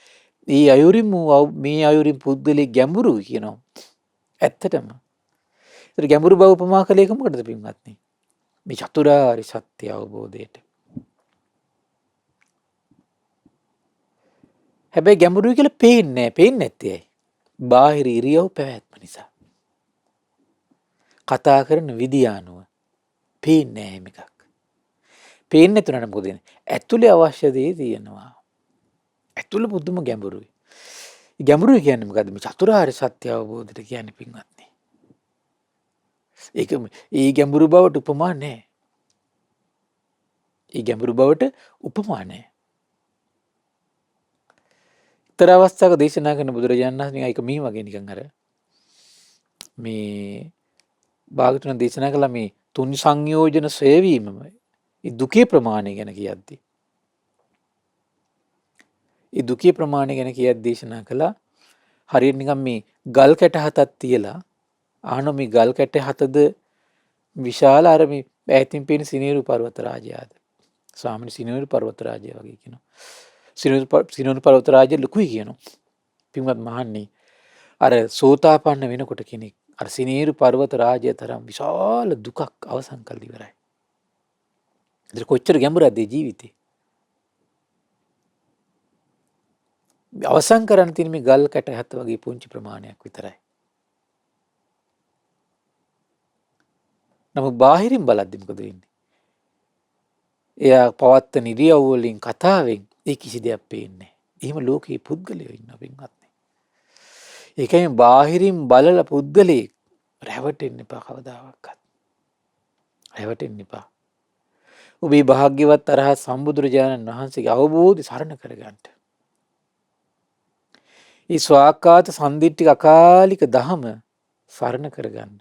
මේ අයුරින් මේ අයුරින් පුද්ගලෙ ගැඹුරු කියනවා. ඇත්තටම. ඒතර ගැඹුරු බව උපමා කළේ කොහොමද පින්වත්නි? මේ චතුරාර්ය සත්‍ය අවබෝධයට. හැබැයි ගැඹුරුයි කියලා පේන්නේ නැහැ. පේන්නේ නැත්තේ ඇයි? බාහිර ඉරියව් පැවැත්ම නිසා. කතා කරන විදිය අනුව පේන්නේ නැහැ මේකක්. පේන්නේ නැතුනට මොකද වෙන්නේ? ඇතුලේ අවශ්‍ය දේ තියෙනවා. ඇතුළ පුදුම ගැඹුරුයි. ගැඹුරුයි කියන්නේ මොකද්ද? මේ චතුරාර්ය සත්‍ය අවබෝධයට කියන්නේ පින්වත්නි. ඒක ඒ ගැඹුරු බවට උපමා නැහැ. ඒ ගැඹුරු බවට උපමා නැහැ. තර අවස්ථාවක දේශනා කරන බුදුරජාණන් වහන්සේ ඒක මේ වගේ නිකන් අර මේ භාගතුන දේශනා කළා මේ තුන් සංයෝජන සේවීමම දුකේ ප්‍රමාණය ගැන කියද්දී. ඒ දුකේ ප්‍රමාණය ගැන කියද්දී දේශනා කළා හරියට නිකන් මේ ගල් කැට හතක් තියලා ආන මේ ගල් කැට හතද විශාල අර මේ ඈතින් පේන සිනේරු පර්වත රාජයාද ස්වාමීන් සිනේරු පර්වත රාජය වගේ කියනවා. සිනේරු පර්වත රාජය ලොකුයි කියනවා. පින්වත් මහන්නේ අර සෝතාපන්න වෙනකොට කෙනෙක් අර සිනේරු පර්වත රාජය තරම් විශාල දුකක් අවසන් කළ ඉවරයි. ඒක කොච්චර ගැඹුරක්ද ජීවිතේ. අවසන් කරන්න තියෙන මේ ගල් කැට හත වගේ පුංචි ප්‍රමාණයක් විතරයි. නමුත් බාහිරින් බලද්දි මොකද වෙන්නේ? එයා පවත්තන ඉරියව් වලින් කතාවෙන් ඒ කිසි දෙයක් පේන්නේ නැහැ. එහෙම ලෝකේ පුද්ගලයෝ ඉන්නවා පින්වත්නි. ඒකයි බාහිරින් බලලා පුද්ගලෙක් රැවටෙන්න එපා කවදාවත්. රැවටෙන්න එපා. ඔබේ භාග්‍යවත් අරහත් සම්බුදුරජාණන් වහන්සේගේ අවබෝධය සරණ කරගන්න. ඒ ස්වාක්කාත සම්දිට්ඨික අකාලික ධම සරණ කරගන්න.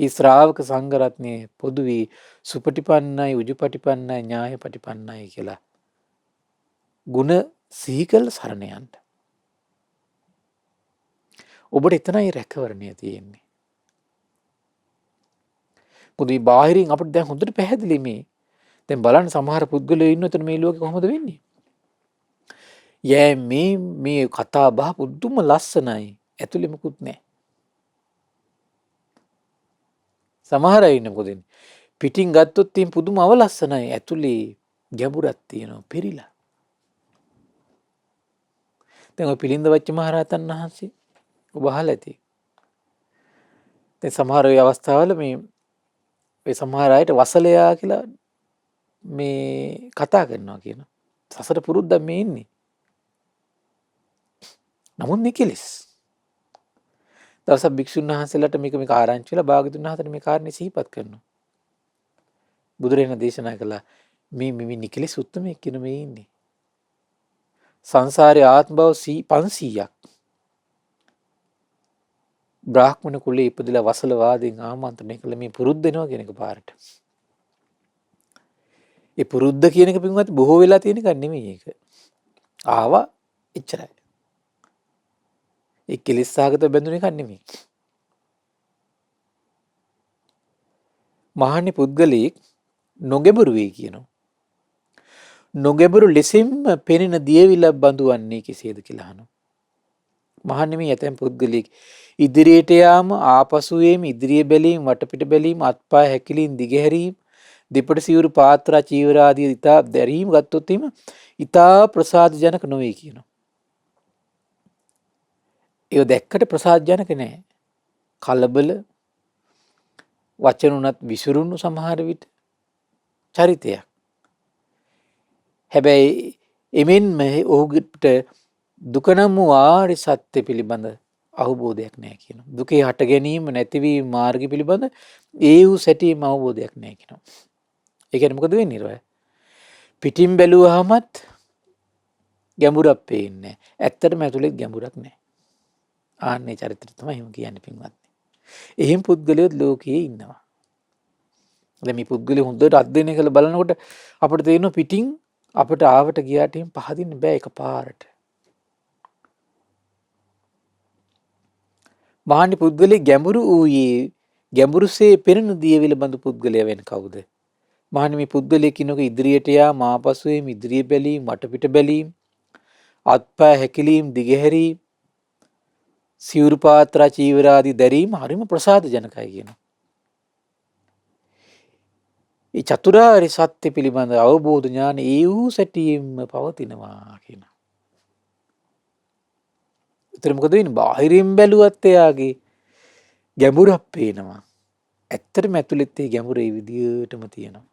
ඒ ශ්‍රාවක සංඝරත්නයේ පොදුවේ සුපටිපන්නයි උජුපටිපන්නයි ඥායපටිපන්නයි කියලා ගුණ සිහිකල සරණ යන්න. ඔබට එතනයි රැකවරණය තියෙන්නේ. මොකද මේ බාහිරින් අපිට දැන් හොඳට පැහැදිලි මේ. දැන් බලන්න සමහර පුද්ගලයෝ ඉන්න උතන මේ ලෝකේ කොහොමද වෙන්නේ? යෑ මේ කතා බහ පුදුම ලස්සනයි. ඇතුලේ මොකුත් නැහැ. සමහර අය ඉන්න මොකද පිටින් ගත්තොත් තියෙන පුදුම අවලස්සනයි. ඇතුලේ ගැඹුරක් තියෙනවා පෙරිලා. දැන් ඔය පිළිඳ වච්ච මහරහතන් වහන්සේ ඔබ අහලා ඇති. දැන් සමහර ඒ අවස්ථාවල මේ සමහර අයට වසලයා කියලා මේ කතා කරනවා කියන. සසර පුරුද්දක් මේ ඉන්නේ. නමුත් නිකලස්. දවසක් භික්ෂුන් වහන්සේලාට මේක ආරංචි වෙලා භාගතුන් වහන්සේට මේ කාරණේ සිහිපත් කරනවා. බුදුරජාණන් දේශනා කළා මේ නිකලස් උත්තමයෙක් කියන මේ ඉන්නේ. සංසාරේ ආත්ම භව 500ක් බ්‍රාහ්මණ කුලේ ඉපදලා වසල වාදෙන් ආමන්ත්‍රණය කළ මේ පුරුද්ද වෙනවා කියන එක පාරට. ඒ පුරුද්ද කියන එක පින්වත් බොහෝ වෙලා තියෙන එකක් නෙමෙයි ඒක. ආවා එච්චරයි. ඒ කෙලිස්සාගත බැඳුන එකක් නෙමෙයි. මහණි පුද්ගලෙක් නොගැඹුරු වෙයි කියනවා. නොගැඹුරු ලෙසින්ම පෙනෙන දියවිල බඳුවන්නේ කෙසේද කියලා අහනවා. මහණනි මේ ඇතැම් පුද්ගලෙක් ඉදිරියට යාම ආපසු වීම ඉදිරිය බැලීම වටපිට බැලීම අත්පා හැකිලීම් දිගහැරීම දෙපට සිවුරු පාත්‍රා චීවර ආදී ඉතා දැරීම ගත්තොත් එීම ඉතා ප්‍රසාදජනක නොවේ කියනවා. ඒ දැක්කට ප්‍රසාදජනක නෑ. කලබල වචන උනත් විසිරුණු සමහර විට චරිතයක්. හැබැයි එමෙන්ම ඔහුට දුක නම් වූ ආර්ය සත්‍ය පිළිබඳ අවබෝධයක් නැහැ කියනවා. දුකේ හට ගැනීම නැතිවීම මාර්ගය පිළිබඳ ඒ වූ සැටීම අවබෝධයක් නැහැ කියනවා. ඒ කියන්නේ මොකද වෙන්නේ ඊට? පිටින් බැලුවාමත් ගැඹුරක් පේන්නේ නැහැ. ඇත්තටම ඇතුලේ ගැඹුරක් නැහැ. ආන්නේ චරිතය තමයි එහෙම කියන්නේ පින්වත්නි. එහෙම පුද්ගලයෝ ලෝකයේ ඉන්නවා. දැන් මේ පුද්ගලයෝ හොඳට අධ්‍යයනය කරලා බලනකොට අපිට තේරෙනවා පිටින් අපිට ආවට ගියාට එහෙම පහදින්න බෑ එකපාරට. මහානි පුද්ගලයේ ගැඹුරු වූයේ ගැඹුරුසේ පෙනෙන දියවිල බඳු පුද්ගලයා වෙන කවුද? මහන්නේ මේ පුද්ගලයෙක් කිනෝක ඉදිරියට යාම ආපසුවීම ඉදිරිය බැලීම වටපිට බැලීම අත්පය හැකිලීම දිගහැරීම සිවුරු පාත්‍රා චීවරාදී දැරීම හරිම ප්‍රසාද ජනකයි කියනවා. ඒ චතුරාර්ය සත්‍ය පිළිබඳ අවබෝධ ඥාන ඒ වූ සැටියෙන්ම පවතිනවා කියනවා. ඒතර මොකද වෙන්නේ? බාහිරින් බැලුවත් එයාගේ ගැඹුරක් පේනවා. ඇත්තටම ඇතුළෙත් ඒ ගැඹුර ඒ විදියටම තියෙනවා.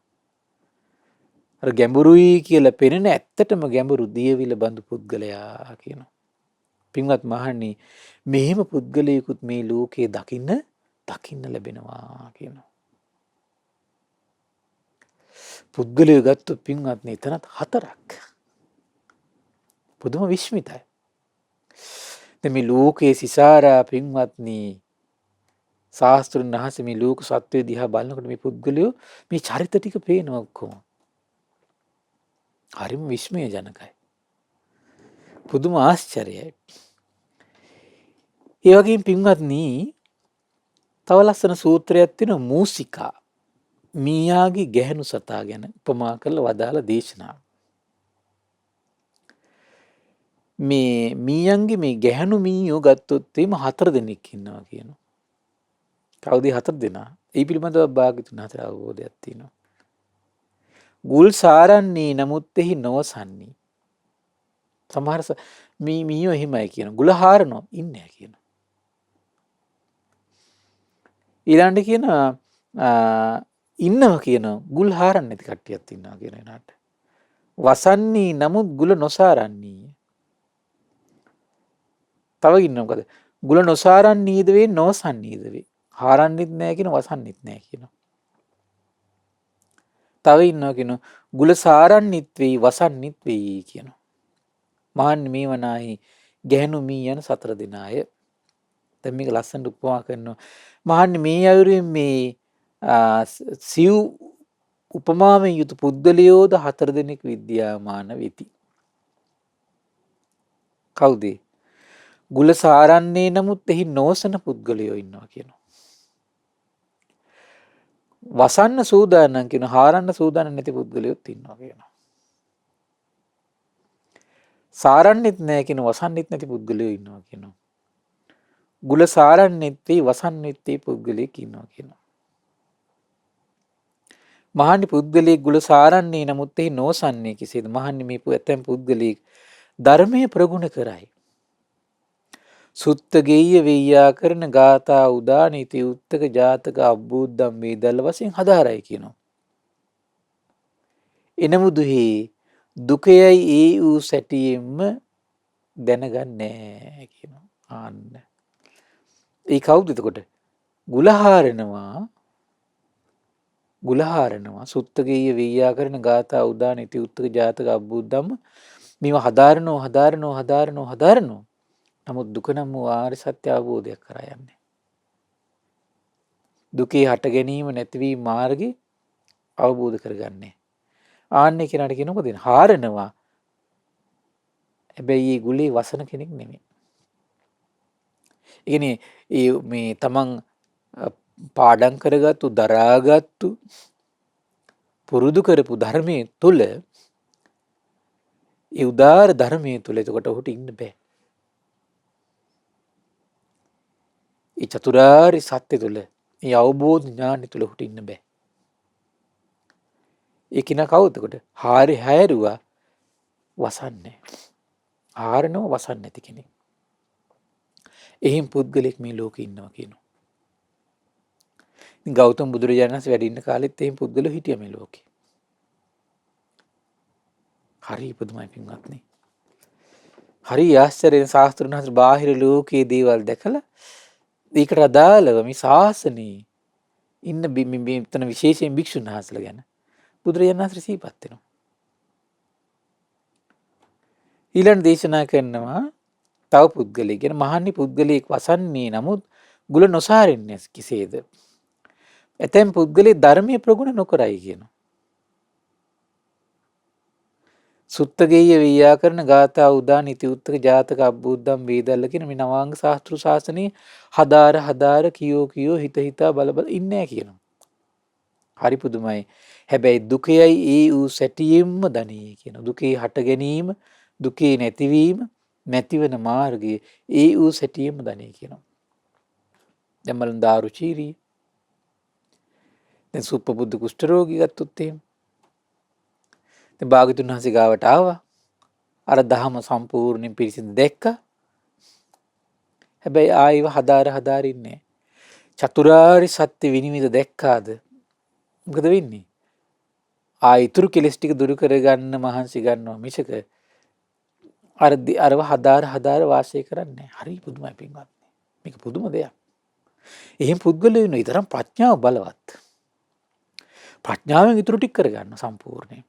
අර ගැඹුරුයි කියලා පෙනෙන ඇත්තටම ගැඹුරු දියවිල බඳු පුද්ගලයා කියනවා. පින්වත් මහණනි මෙහෙම පුද්ගලයෙකුත් මේ ලෝකේ දකින්න ලැබෙනවා කියනවා. පුද්ගලයෝ ගත්තොත් පින්වත්නි එතනත් හතරක්. පුදුම විශ්මිතයි. දැන් මේ ලෝකයේ සිසාරා පින්වත්නි ශාස්ත්‍රඥ වහන්සේ මේ ලෝක සත්වය දිහා බලනකොට මේ පුද්ගලයෝ මේ චරිත ටික පේනවා ඔක්කොම. හරිම විස්මයජනකයි. පුදුම ආශ්චර්යයි. ඒ වගේම පින්වත්නි තව ලස්සන සූත්‍රයක් තියෙනවා මූසිකා. මීයාගේ ගැහැණු සතා ගැන උපමා කරලා වදාළ දේශනාව. මේ මීයන්ගේ මේ ගැහැණු මීයෝ ගත්තොත් එimhe 4 දෙනෙක් ඉන්නවා කියනවා. කවුද 4 දෙනා? ඒ පිළිබඳව භාග්‍යතුන් හතර අවබෝධයක් තියෙනවා. ගුල් සාරන්නේ නමුත් එහි නොවසන්නේ. සමහර මීයෝ එහෙමයි කියනවා. ගුල හාරනවා ඉන්නේ කියනවා. ඊළඟට කියනවා ඉන්නවා කියනවා ගුල් හාරන්නේ නැති කට්ටියක් ඉන්නවා කියන එනාට. වසන්නේ නමුත් ගුල නොසාරන්නේ. තව ඉන්නවා මොකද? ගුල නොසාරන්නේද වේ නොවසන්නේද වේ. හාරන්නෙත් නැහැ කියන වසන්නෙත් නැහැ කියනවා. තව ඉන්නවා කියනවා ගුල සාරන්නෙත් වෙයි වසන්නෙත් වෙයි කියනවා. මහන්නේ මේ වනාහි ගැහණු මී යන 4 දෙනාය. දැන් මේක ලස්සනට උපමා කරනවා. මහන්නේ මේ අයුරින් මේ සිව් උපමාවෙන් යුතු පුද්ගලයෝද 4 දෙනෙක් විද්‍යාමාන වෙති. කවුද? ගුල සාරන්නේ නමුත් එහි නොවසන පුද්ගලයෝ ඉන්නවා කියනවා. වසන්න සූදානම් කියන හාරන්න සූදානම් නැති පුද්ගලයොත් ඉන්නවා කියනවා. සාරන්නෙත් නැහැ කියන වසන්නෙත් නැති පුද්ගලයෝ ඉන්නවා කියනවා. ගුල සාරන්නෙත් වෙයි වසන්නෙත් වෙයි පුද්ගලයෙක් ඉන්නවා කියනවා. මහන්නේ පුද්ගලයෙක් ගුල සාරන්නේ නමුත් එහි නොවසන්නේ කෙසේද? මහන්නේ මේ ඇතැම් පුද්ගලයෙක් ධර්මයේ ප්‍රගුණ කරයි. සුත්ත ගෙය්‍ය වෙయ్యා කරන ගාථා උදානීති උත්තක ජාතක අබ්බූද්දම් වේදල්ල වශයෙන් හදාරයි කියනවා. එනමුදුහි දුකයයි ඒ වූ සැටියෙන්ම දැනගන්නේ කියනවා. ආන්න. ඒ කවුද එතකොට? ගුලහාරනවා සුත්ත ගෙය්‍ය වෙయ్యා කරන ගාථා උදානීති උත්තක ජාතක අබ්බූද්දම් මේවා හදාරනවා. නමුත් දුක නම් වූ ආර්ය සත්‍ය අවබෝධයක් කරා යන්නේ. දුකේ හට ගැනීම නැතිවීම මාර්ගේ අවබෝධ කරගන්නේ. ආන්නේ කෙනාට කියන මොකද? හාරනවා. හැබැයි ඒ ගුලේ වසන කෙනෙක් නෙමෙයි. ඒ කියන්නේ මේ තමන් පාඩම් කරගත්තු දරාගත්තු පුරුදු කරපු ධර්මයේ තුල ඒ උදාර ධර්මයේ තුල එතකොට ඔහුට ඉන්න බෑ. ඒ චතුරාර්ය සත්‍ය තුළ ඒ අවබෝධ ඥානෙ තුළ ඔහුට ඉන්න බෑ. ඒ කෙනා කවුද එතකොට? හැරුවා වසන්නේ. හාරනවා වසන්නේ නැති කෙනෙක්. එහෙන් පුද්ගලෙක් මේ ලෝකේ ඉන්නවා කියනවා. ඉතින් ගෞතම බුදුරජාණන් වහන්සේ වැඩ ඉන්න කාලෙත් එහෙන් පුද්ගලෝ හිටියා මේ ලෝකේ. හරි පුදුමයි පින්වත්නි. හරි ආශ්චර්යයෙන් ශාස්ත්‍රඥ වහන්සේ බාහිර ලෝකයේ දේවල් දැකලා ඒකට අදාළව මේ ශාසනයේ ඉන්න මෙතන විශේෂයෙන් භික්ෂුන් වහන්සේලා ගැන බුදුරජාණන් වහන්සේ සිහිපත් වෙනවා. ඊළඟ දේශනා කරනවා තව පුද්ගලයෙක් ගැන. මහන්නේ පුද්ගලයෙක් වසන්නේ නමුත් ගුල නොසාරන්නේ කෙසේද? ඇතැම් පුද්ගලයෙක් ධර්මයේ ප්‍රගුණ නොකරයි කියනවා. සුත්තගේය ව්‍යාකරණ ගාථා උදාන ඉති උත්තක ජාතක අබ්බුද්දම් වේදල්ල කියන මේ නවාංග ශාස්ත්‍ර ශාසනයේ හදාර කියෝ හිත හිතා බල බල ඉන්නේ කියනවා. හරි පුදුමයි. හැබැයි දුකයයි ඒ වූ සැටියෙන්ම දනී කියන. දුකේ හට ගැනීම, දුකේ නැතිවීම, නැතිවන මාර්ගය ඒ වූ සැටියෙන්ම දනී කියනවා. දැන් බලන්න දාරුචීරි. දැන් සුප්පබුද්ධ කුෂ්ඨ රෝගී ගත්තොත් එහෙම. දැන් භාග්‍යතුන් වහන්සේ ගාවට ආවා. අර දහම සම්පූර්ණයෙන් පිරිසිදු දැක්කා. හැබැයි ආයිව හදාර ඉන්නේ. චතුරාර්ය සත්‍ය විනිවිද දැක්කාද? මොකද වෙන්නේ? ඉතුරු කෙලස් ටික දුරු කරගන්න මහන්සි ගන්නවා මිසක අරව හදාර වාසය කරන්නේ. හරි පුදුමයි පින්වත්නි. මේක පුදුම දෙයක්. එහෙම පුද්ගලයෝ ඉන්න ඊතරම් ප්‍රඥාව බලවත්. ප්‍රඥාවෙන් ඉතුරු ටික කරගන්න සම්පූර්ණයෙන්.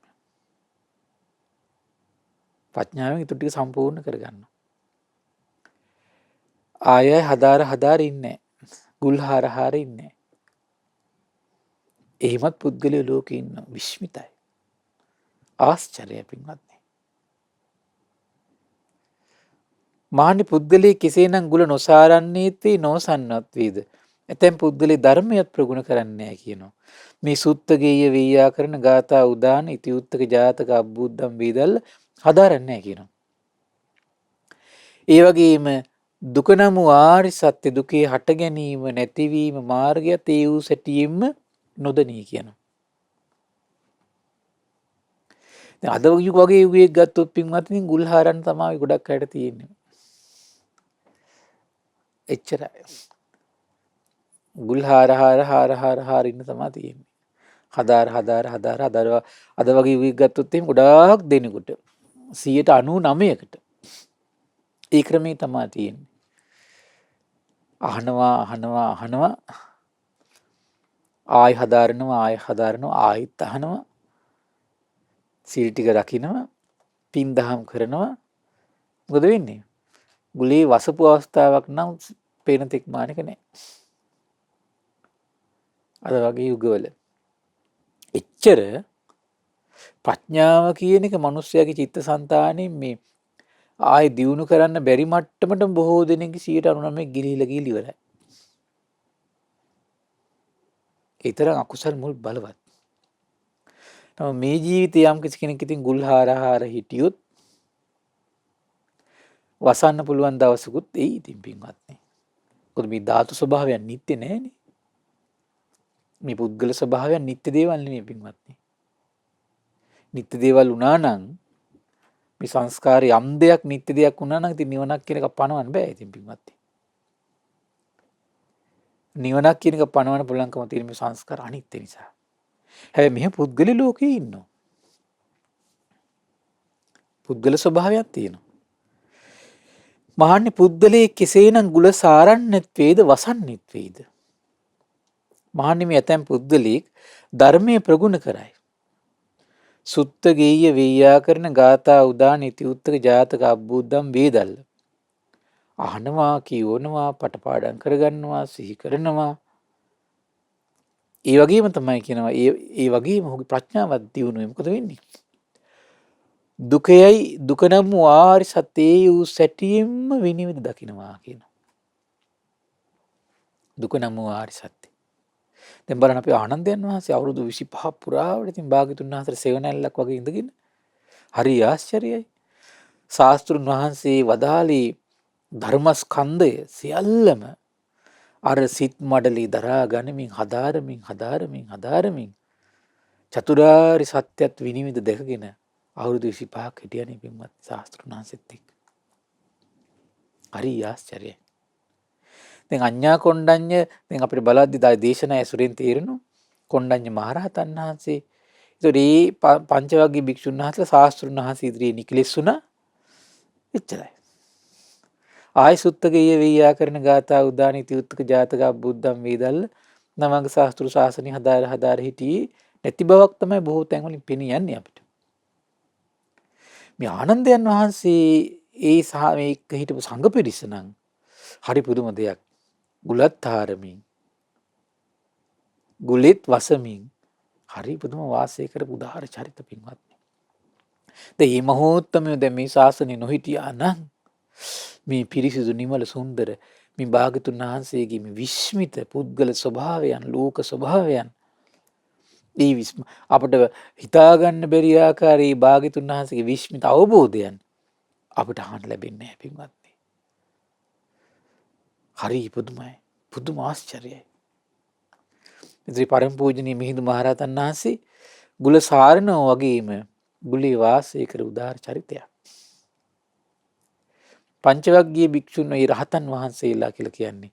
ප්‍රඥාවෙන් ඉතුරු ටික සම්පූර්ණ කරගන්න. ආය හදාර ඉන්නේ. ගුල් හාර ඉන්නේ. එහෙමත් පුද්ගලයෝ ලෝකේ ඉන්න විශ්මිතයි. ආශ්චර්යයි පින්වත්නි. මානි පුද්ගලයේ කෙසේනම් ගුල නොසාරන්නේත් වේ නොසන්නත් වේද. ඇතැම් පුද්ගලයේ ධර්මයක් ප්‍රගුණ කරන්නේ නැහැ කියනවා. මේ සුත්තගේය ව්‍යාකරණ ගාථා උදාන ඉති උත්තක ජාතක අබ්බුද්දම් වේදල්ල හදාරන්නේ නැහැ කියනවා. ඒ වගේම දුක නම් ආරි සත්‍ය දුකේ හට ගැනීම නැතිවීම මාර්ගයත් ඒ වූ සැටියෙන්ම නොදනී කියනවා. දැන් අද වගේ යුගයක් ගත්තොත් පින්වත්නි ගුල් හාරන්න තමයි ගොඩක් අයට තියෙන්නේ. එච්චරයි. ගුල් හාර ඉන්න තමයි තියෙන්නේ. හදාර අද වගේ යුගයක් ගත්තොත් එහෙනම් ගොඩාක් දෙනෙකුට 99%කට ඒ ක්‍රමේ තමයි තියෙන්නේ. අහනවා ආයි හදාරනවා ආයිත් අහනවා සීල් ටික රකින්නවා පින් දහම් කරනවා මොකද වෙන්නේ? ගුලේ වසපු අවස්ථාවක් නම් පේන තෙක් මානක නැහැ. අද වගේ යුගවල එච්චර ප්‍රඥාව කියන එක මිනිස්යාගේ චිත්තසංතානෙ මේ ආයි දියුණු කරන්න බැරි මට්ටමට බොහෝ දෙනෙක්ගේ 99% ගිලිහිලා ඉවරයි. ඒ තරම් අකුසල් මුල් බලවත්. මේ ජීවිතේ යම් කිසි කෙනෙක් ඉතින් ගුල් හාර හිටියොත් වසන්න පුළුවන් දවසකුත් එයි ඉතින් පින්වත්නි. මොකද මේ ධාතු ස්වභාවයන් නිත්‍ය නැහැනේ. මේ පුද්ගල ස්වභාවයන් නිත්‍ය දේවල් නෙමෙයි පින්වත්නි. නිත්‍ය දේවල් වුණා නම් මේ සංස්කාරය යම් දෙයක් නිත්‍ය දෙයක් වුණා නම් ඉතින් නිවනක් කියන එක පණවන්න බෑ ඉතින් පින්වත්නි. නිවනක් කියන එක පණවන්න පුළුවන්කම තියෙන මේ සංස්කාර අනිත්‍ය නිසා. හැබැයි මෙහෙ පුද්ගල ලෝකේ ඉන්නවා. පුද්ගල ස්වභාවයක් තියෙනවා. මහන්නේ පුද්ගලයේ කෙසේනම් ගුල සාරන්නේත් වේද වසන්නේත් වේද. මහන්නේ මේ ඇතැම් පුද්ගලෙක් ධර්මයේ ප්‍රගුණ කරයි. සුත්ත ගේය ව්‍යාකරණ ගාථා උදාන ඉති උත්තක ජාතක අබ්බුද්දම් වේදල්ල. අහනවා කියවනවා පටපාඩම් කරගන්නවා සිහි කරනවා. ඒ වගේම තමයි කියනවා ඒ වගේම ඔහුගේ ප්‍රඥාවත් දියුණුවේ මොකද වෙන්නේ? දුකයයි දුක නම් ආරි සත්‍යයේ වූ සැටියෙන්ම විනිවිද දකින්නවා කියනවා. දුක නම් ආරි සත්‍ය. දැන් බලන්න අපි ආනන්දයන් වහන්සේ අවුරුදු 25 පුරාවට ඉතින් භාග්‍යතුන් වහන්සේ සෙවණැල්ලක් වගේ ඉඳගෙන හරි ආශ්චර්යයි. ශාස්ත්‍රුන් වහන්සේ වදාළේ ධර්මස්කන්ධය සියල්ලම අර සිත් මඩලේ දරා ගනිමින් හදාරමින් චතුරාර්ය සත්‍යත් විනිවිද දැකගෙන අවුරුදු 25ක් හිටියනේ පින්වත් ශාස්ත්‍රුන් වහන්සේත් එක්ක. හරි ආශ්චර්යයි. දැන් අඤ්ඤා කොණ්ඩඤ්ඤ දැන් අපිට බලද්දි දේශනා ඇසුරෙන් තේරෙනවා කොණ්ඩඤ්ඤ මහරහතන් වහන්සේ. ඒතකොට මේ පංචවග්ගී භික්ෂුන් වහන්සේලා ශාස්ත්‍රුන් වහන්සේ ඉදිරියේ නිකලෙස්සුණා. එච්චරයි. ආයි සුත්තගේය ව්‍යාකරණ ගාථා උදාන ඉති උත්තක ජාතක අබ්බුද්දම් වේදල්ල නවංග ශාස්ත්‍රු ශාසනය හදාර හිටියේ නැති බවක් තමයි බොහෝ තැන්වලින් පෙනී යන්නේ අපිට. මේ ආනන්දයන් වහන්සේ ඒ සහ මේක හිටපු සංඝ පිරිස නම් හරි පුදුම දෙයක්. ගුලත් හාරමින් ගුලෙත් වසමින් හරි පුදුම වාසය කරපු උදාාර චරිත පින්වත්නි. දැන් මේ මහෝත්තමයෝ දැන් මේ ශාසනය නොහිටියා නම් මේ පිරිසිදු නිමල සුන්දර මේ භාගතුන් වහන්සේගේ මේ විස්මිත පුද්ගල ස්වභාවයන් ලෝක ස්වභාවයන් අපට හිතාගන්න බැරි ආකාරයේ භාගතුන් වහන්සේගේ විස්මිත අවබෝධයන් අපට අහන්න ලැබෙන්නේ නැහැ පින්වත්නි. හරි පුදුමයි. පුදුම ආශ්චර්යයි. ඉතින් පරම පූජනීය මිහිඳු මහරහතන් වහන්සේ ගුල සාරණෝ වගේම ගුලේ වාසය කර උදාර චරිතයක්. පංචවග්ගීය භික්ෂුන් වහන්සේ රහතන් වහන්සේලා කියලා කියන්නේ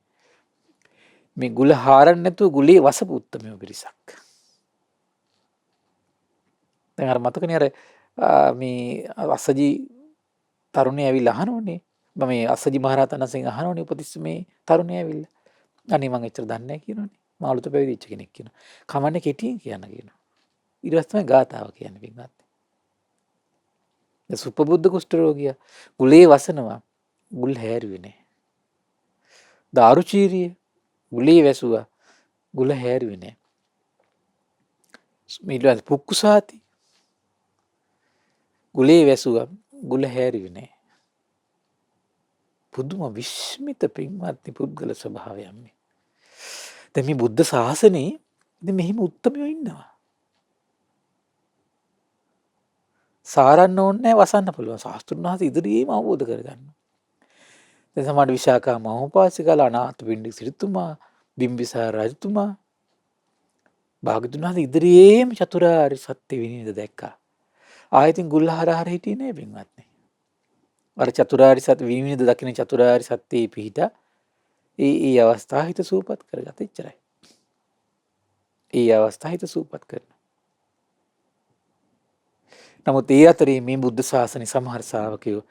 මේ ගුල හාරන්න නැතුව ගුලේ වසපු උත්තමයෝ පිරිසක්. දැන් අර මතකනේ අර මේ අස්සජි තරුණේ ඇවිල්ලා අහනෝනේ. මම මේ අස්සජි මහරහතන් වහන්සේගෙන් අහනෝනේ උපතිස්ස මේ තරුණේ ඇවිල්ලා. අනේ මං එච්චර දන්නේ නැහැ කියනෝනේ. මම අලුත පැවිදිච්ච කෙනෙක් කියනවා. කමන්නේ කෙටියෙන් කියන්න කියනවා. ඊට පස්සේ තමයි ගාතාව කියන්නේ පින්වත්. දැන් සුපබුද්ධ කුෂ්ඨ රෝගියා ගුලේ වසනවා. ගුල් හැරුවේ නැහැ. දාරුචීරිය ගුලේ වැසුවා. ගුල හැරුවේ නැහැ. ඊළඟ පුක්කුසාති ගුලේ වැසුවා. ගුල හැරුවේ නැහැ. පුදුම විස්මිත පින්වත්නි පුද්ගල ස්වභාවයන් මේ. දැන් මේ බුද්ධ ශාසනේ ඉතින් මෙහිම උත්තමයෝ ඉන්නවා. සාරන්න ඕනේ නැහැ වසන්න පුළුවන්. ශාස්ත්‍රුන් වහන්සේ ඉදිරියේම අවබෝධ කරගන්න. දැන් සමහර විශාකා මහෝපාසිකලා අනාථපිණ්ඩික සිටුතුමා බිම්බිසාර රජතුමා භාගතුන් වහන්සේ ඉදිරියේම චතුරාර්ය සත්‍ය විනිවිද දැක්කා. ආයතින් ගුල්හාරහර හිටියේ නෑ පින්වත්නි. අර චතුරාර්ය සත්‍ය විනිවිද දකින්න චතුරාර්ය සත්‍යයේ පිහිටා ඒ අවස්ථාව හිත සූපත් කරගත ඉච්චරයි. ඒ අවස්ථාව හිත සූපත් කරන. නමුත් ඒ අතරේ මේ බුද්ධ ශාසනයේ සමහර ශ්‍රාවකයෝ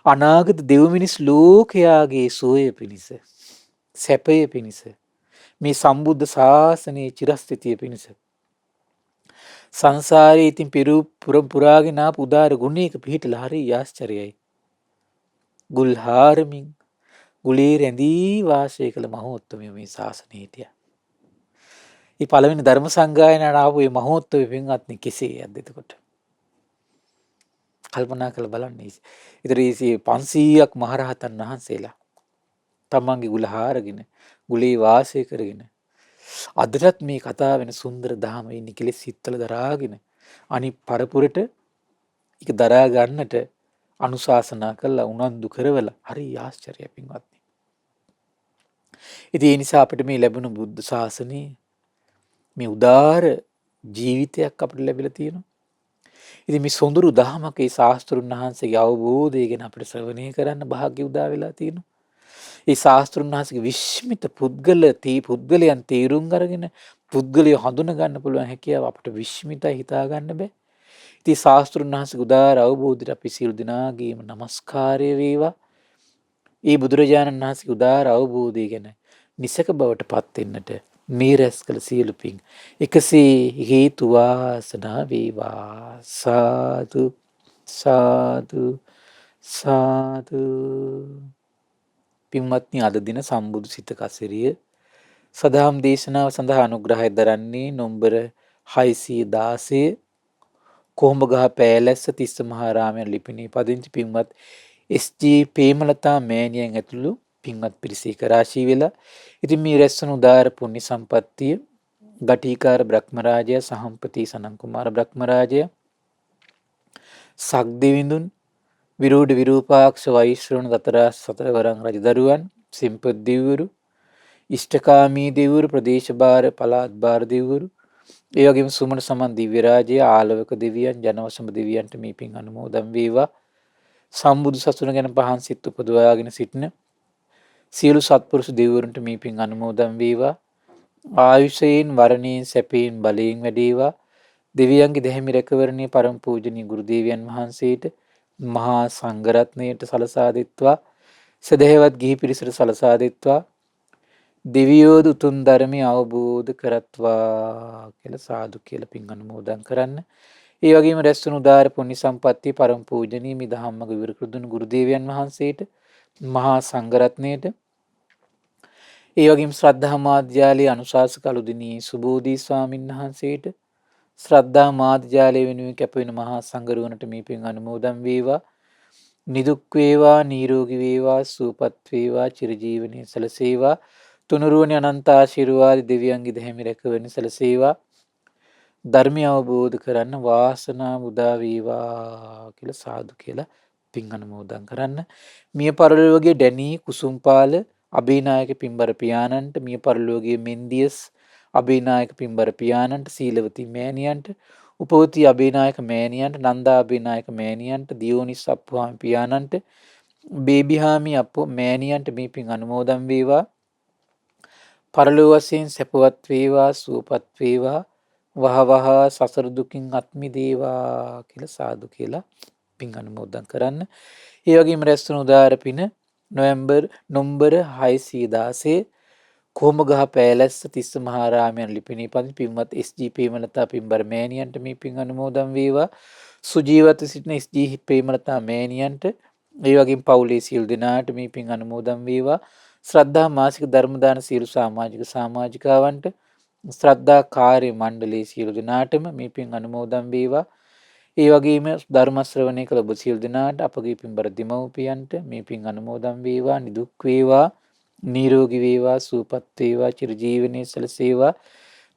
අනාගත දෙව් මිනිස් ලෝකයාගේ සෝය පිණිස සැපය පිණිස මේ සම්බුද්ධ ශාසනයේ චිරස්ථිතිය පිණිස සංසාරයේ ඉතින් පුරාගෙන ආපු උදාර ගුණයක පිහිටලා හරි ආශ්චර්යයි. ගුල් හාරමින් ගුලේ රැඳී වාසය කළ මහෝත්තමයෝ මේ ශාසනයේ හිටියා. මේ පළවෙනි ධර්ම සංගායනාවට ආපු මේ මහෝත්තම පින්වත්නි කෙසේ යද්ද එතකොට? කල්පනා කරලා බලන්න. ඉතින් 500ක් මහරහතන් වහන්සේලා තමන්ගේ ගුල හාරගෙන ගුලේ වාසය කරගෙන අදටත් මේ කතා වෙන සුන්දර දහම ඉන්නේ කෙලෙස් සිත්තල දරාගෙන අනිත් පරපුරට ඒක දරා ගන්නට අනුශාසනා කළා උනන්දු කරවලා හරි ආශ්චර්යයි පින්වත්නි. ඉතින් ඒ නිසා අපිට මේ ලැබුණු බුද්ධ ශාසනයේ මේ උදාර ජීවිතයක් අපිට ලැබිලා තියෙනවා. ඉතින් මේ සොඳුරු දහමක ඒ ශාස්ත්‍රුන් වහන්සේගේ අවබෝධය ගැන අපිට ශ්‍රවණය කරන්න වාග්ය උදා වෙලා තියෙනවා. ඒ ශාස්ත්‍රුන් වහන්සේගේ විස්මිත පුද්ගලයන් තේරුම් අරගෙන පුද්ගලය හඳුන ගන්න පුළුවන් හැකියාව අපිට විස්මිතයි හිතා ගන්න බෑ. ඉතින් ශාස්ත්‍රුන් වහන්සේගේ උදාර අවබෝධයට අපි සියලු දෙනාගේම নমස්කාරය වේවා. ඒ බුදුරජාණන් වහන්සේගේ උදාර අවබෝධය ගැන නිසක බවට පත් වෙන්නට මේ රැස් කළ සියලු පින් එකසේ හේතු වාසනා වේවා. සාදු සාදු සාදු. පින්වත්නි අද දින සම්බුදු සිත කසිරිය සදහම් දේශනාව සඳහා අනුග්‍රහය දරන්නේ නොම්බර 616 කොහොඹගහ පෑලැස්ස තිස්ස මහාරාමයේ ලිපිණේ පදිංචි පින්වත් එස්.ජී. ප්‍රේමලතා මෑණියන් ඇතුළු පින්වත් පිරිස එක රාශී වෙලා ඉතින් මේ රැස්වන උදාර පුණ්‍ය සම්පත්තිය ගටිකාර බ්‍රහ්මරාජය සහම්පති සනන් කුමාර බ්‍රහ්මරාජය සක්දෙවිඳුන් විරෝධ විරූපාක්ෂ වෛශ්‍රවණ දතරාස් සතරවරන් රජදරුවන් සිම්පත් දෙවිවරු ඉෂ්ඨකාමී දෙවිවරු ප්‍රදේශ භාර පළාත් භාර දෙවිවරු ඒ වගේම සුමන සමන් දිව්‍ය රාජය ආලවක දෙවියන් ජනවසම දෙවියන්ට මේ පින් අනුමෝදන් වේවා. සම්බුදු සසුන ගැන පහන් සිත් උපදවාගෙන සිටින සියලු සත්පුරුෂ දෙවිවරුන්ට මේ පින් අනුමෝදන් වේවා. ආයුෂයෙන් වරණයෙන් සැපයෙන් බලයෙන් වැඩේවා. දෙවියන්ගේ දැහැමි රැකවරණය පරම පූජනීය ගුරු දේවයන් වහන්සේට මහා සංඝරත්නයට සලසා දෙත්වා. සදහැවත් ගිහි පිරිසට සලසා දෙත්වා. දෙවියෝද උතුම් ධර්මය අවබෝධ කරත්වා කියලා සාදු කියලා පින් අනුමෝදන් කරන්න. ඒ වගේම රැස්වුණු උදාර පුණ්‍ය සම්පත්තිය පරම පූජනීය මේ ධම්මග විවෘතුන් ගුරු දේවයන් වහන්සේට මහා සංඝරත්නයට ඒ වගේම ශ්‍රද්ධා මාධ්‍යාලයේ අනුශාසක අලුදිනී සුබෝධි ස්වාමීන් වහන්සේට ශ්‍රද්ධා මාධ්‍යාලය වෙනුවෙන් කැපවෙන මහා සංඝරුවනට මේ පින් අනුමෝදන් වේවා. නිදුක් වේවා, නිරෝගී වේවා, සුවපත් වේවා, චිරජීවනයේ සැලසේවා. තුනුරුවනි අනන්ත ආශිර්වාද දෙවියන්ගේ දෙහිමි රැකවරණ සැලසේවා. ධර්මය අවබෝධ කරන්න වාසනාව උදා වේවා කියලා සාදු කියලා පින් අනුමෝදන් කරන්න. මිය පරලෝකයේ ඩැනී කුසුම්පාල අබේනායක පින්බර පියාණන්ට, මිය පරලෝකයේ මෙන්දියස් අබේනායක පින්බර පියාණන්ට, සීලවති මෑණියන්ට, උපවති අබේනායක මෑණියන්ට, නන්දා අබේනායක මෑණියන්ට, දියෝනිස් අප්පුහාමි පියාණන්ට, බේබිහාමි අප්පු මෑණියන්ට මේ පින් අනුමෝදන් වේවා. පරලෝක වශයෙන් සැපවත් වේවා, සුවපත් වේවා, වහවහ සසර දුකින් අත් මිදේවා කියලා සාදු කියලා පින් අනුමෝදන් කරන්න. ඒ වගේම රැස් වුණු උදාර පින නොවැම්බර් 616 කොහොමගහ පෑලැස්ස තිස්ස මහාරාමයන් ලිපිණේ පදිංචි පින්වත් එස්.ජී. ප්‍රේමලතා පින්බර මෑණියන්ට මේ පින් අනුමෝදන් වේවා. සුජීවත්ව සිටින එස්.ජී. ප්‍රේමලතා මෑණියන්ට, ඒ වගේම පවුලේ සියලු දෙනාට මේ පින් අනුමෝදන් වේවා. ශ්‍රද්ධා මාසික ධර්ම දාන සියලු සමාජිකාවන්ට, ශ්‍රද්ධා කාර්ය මණ්ඩලයේ සියලු දෙනාටම මේ පින් අනුමෝදන් වේවා. ඒ වගේම ධර්ම ශ්‍රවණය කළ ඔබ සියලු දෙනාට, අපගේ පින්බර දෙමව්පියන්ට මේ පින් අනුමෝදන් වේවා. නිදුක් වේවා, නිරෝගී වේවා, සුවපත් වේවා, චිරජීවනයේ සැලසේවා.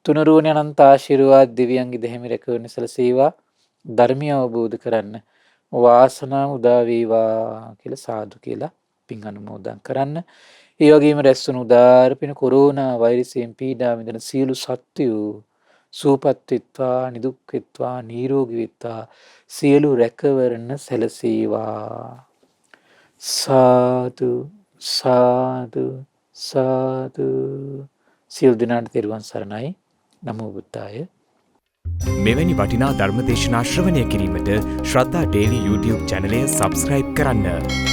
තුනුරුවනි අනන්ත ආශිර්වාද දෙවියන්ගේ දෙහිමි රැකවරණ සැලසේවා. ධර්මය අවබෝධ කරන්න වාසනාව උදා වේවා කියලා සාදු කියලා පින් අනුමෝදන් කරන්න. ඒ වගේම රැස් වුණු උදාර පින කොරෝනා වෛරසයෙන් පීඩා විඳින සියලු සත්වයෝ සුවපත් වෙත්වා, නිදුක් වෙත්වා, නිරෝගී වෙත්වා, සියලු රැකවරණ සැලසේවා. සාදු සාදු සාදු. සියලු දෙනාට තෙරුවන් සරණයි. නමෝ බුද්ධාය. මෙවැනි වටිනා ධර්මදේශනා ශ්‍රවණය කිරීමට ශ්‍රද්ධා ඩේලි YouTube චැනලය සබස්ක්‍රයිබ් කරන්න.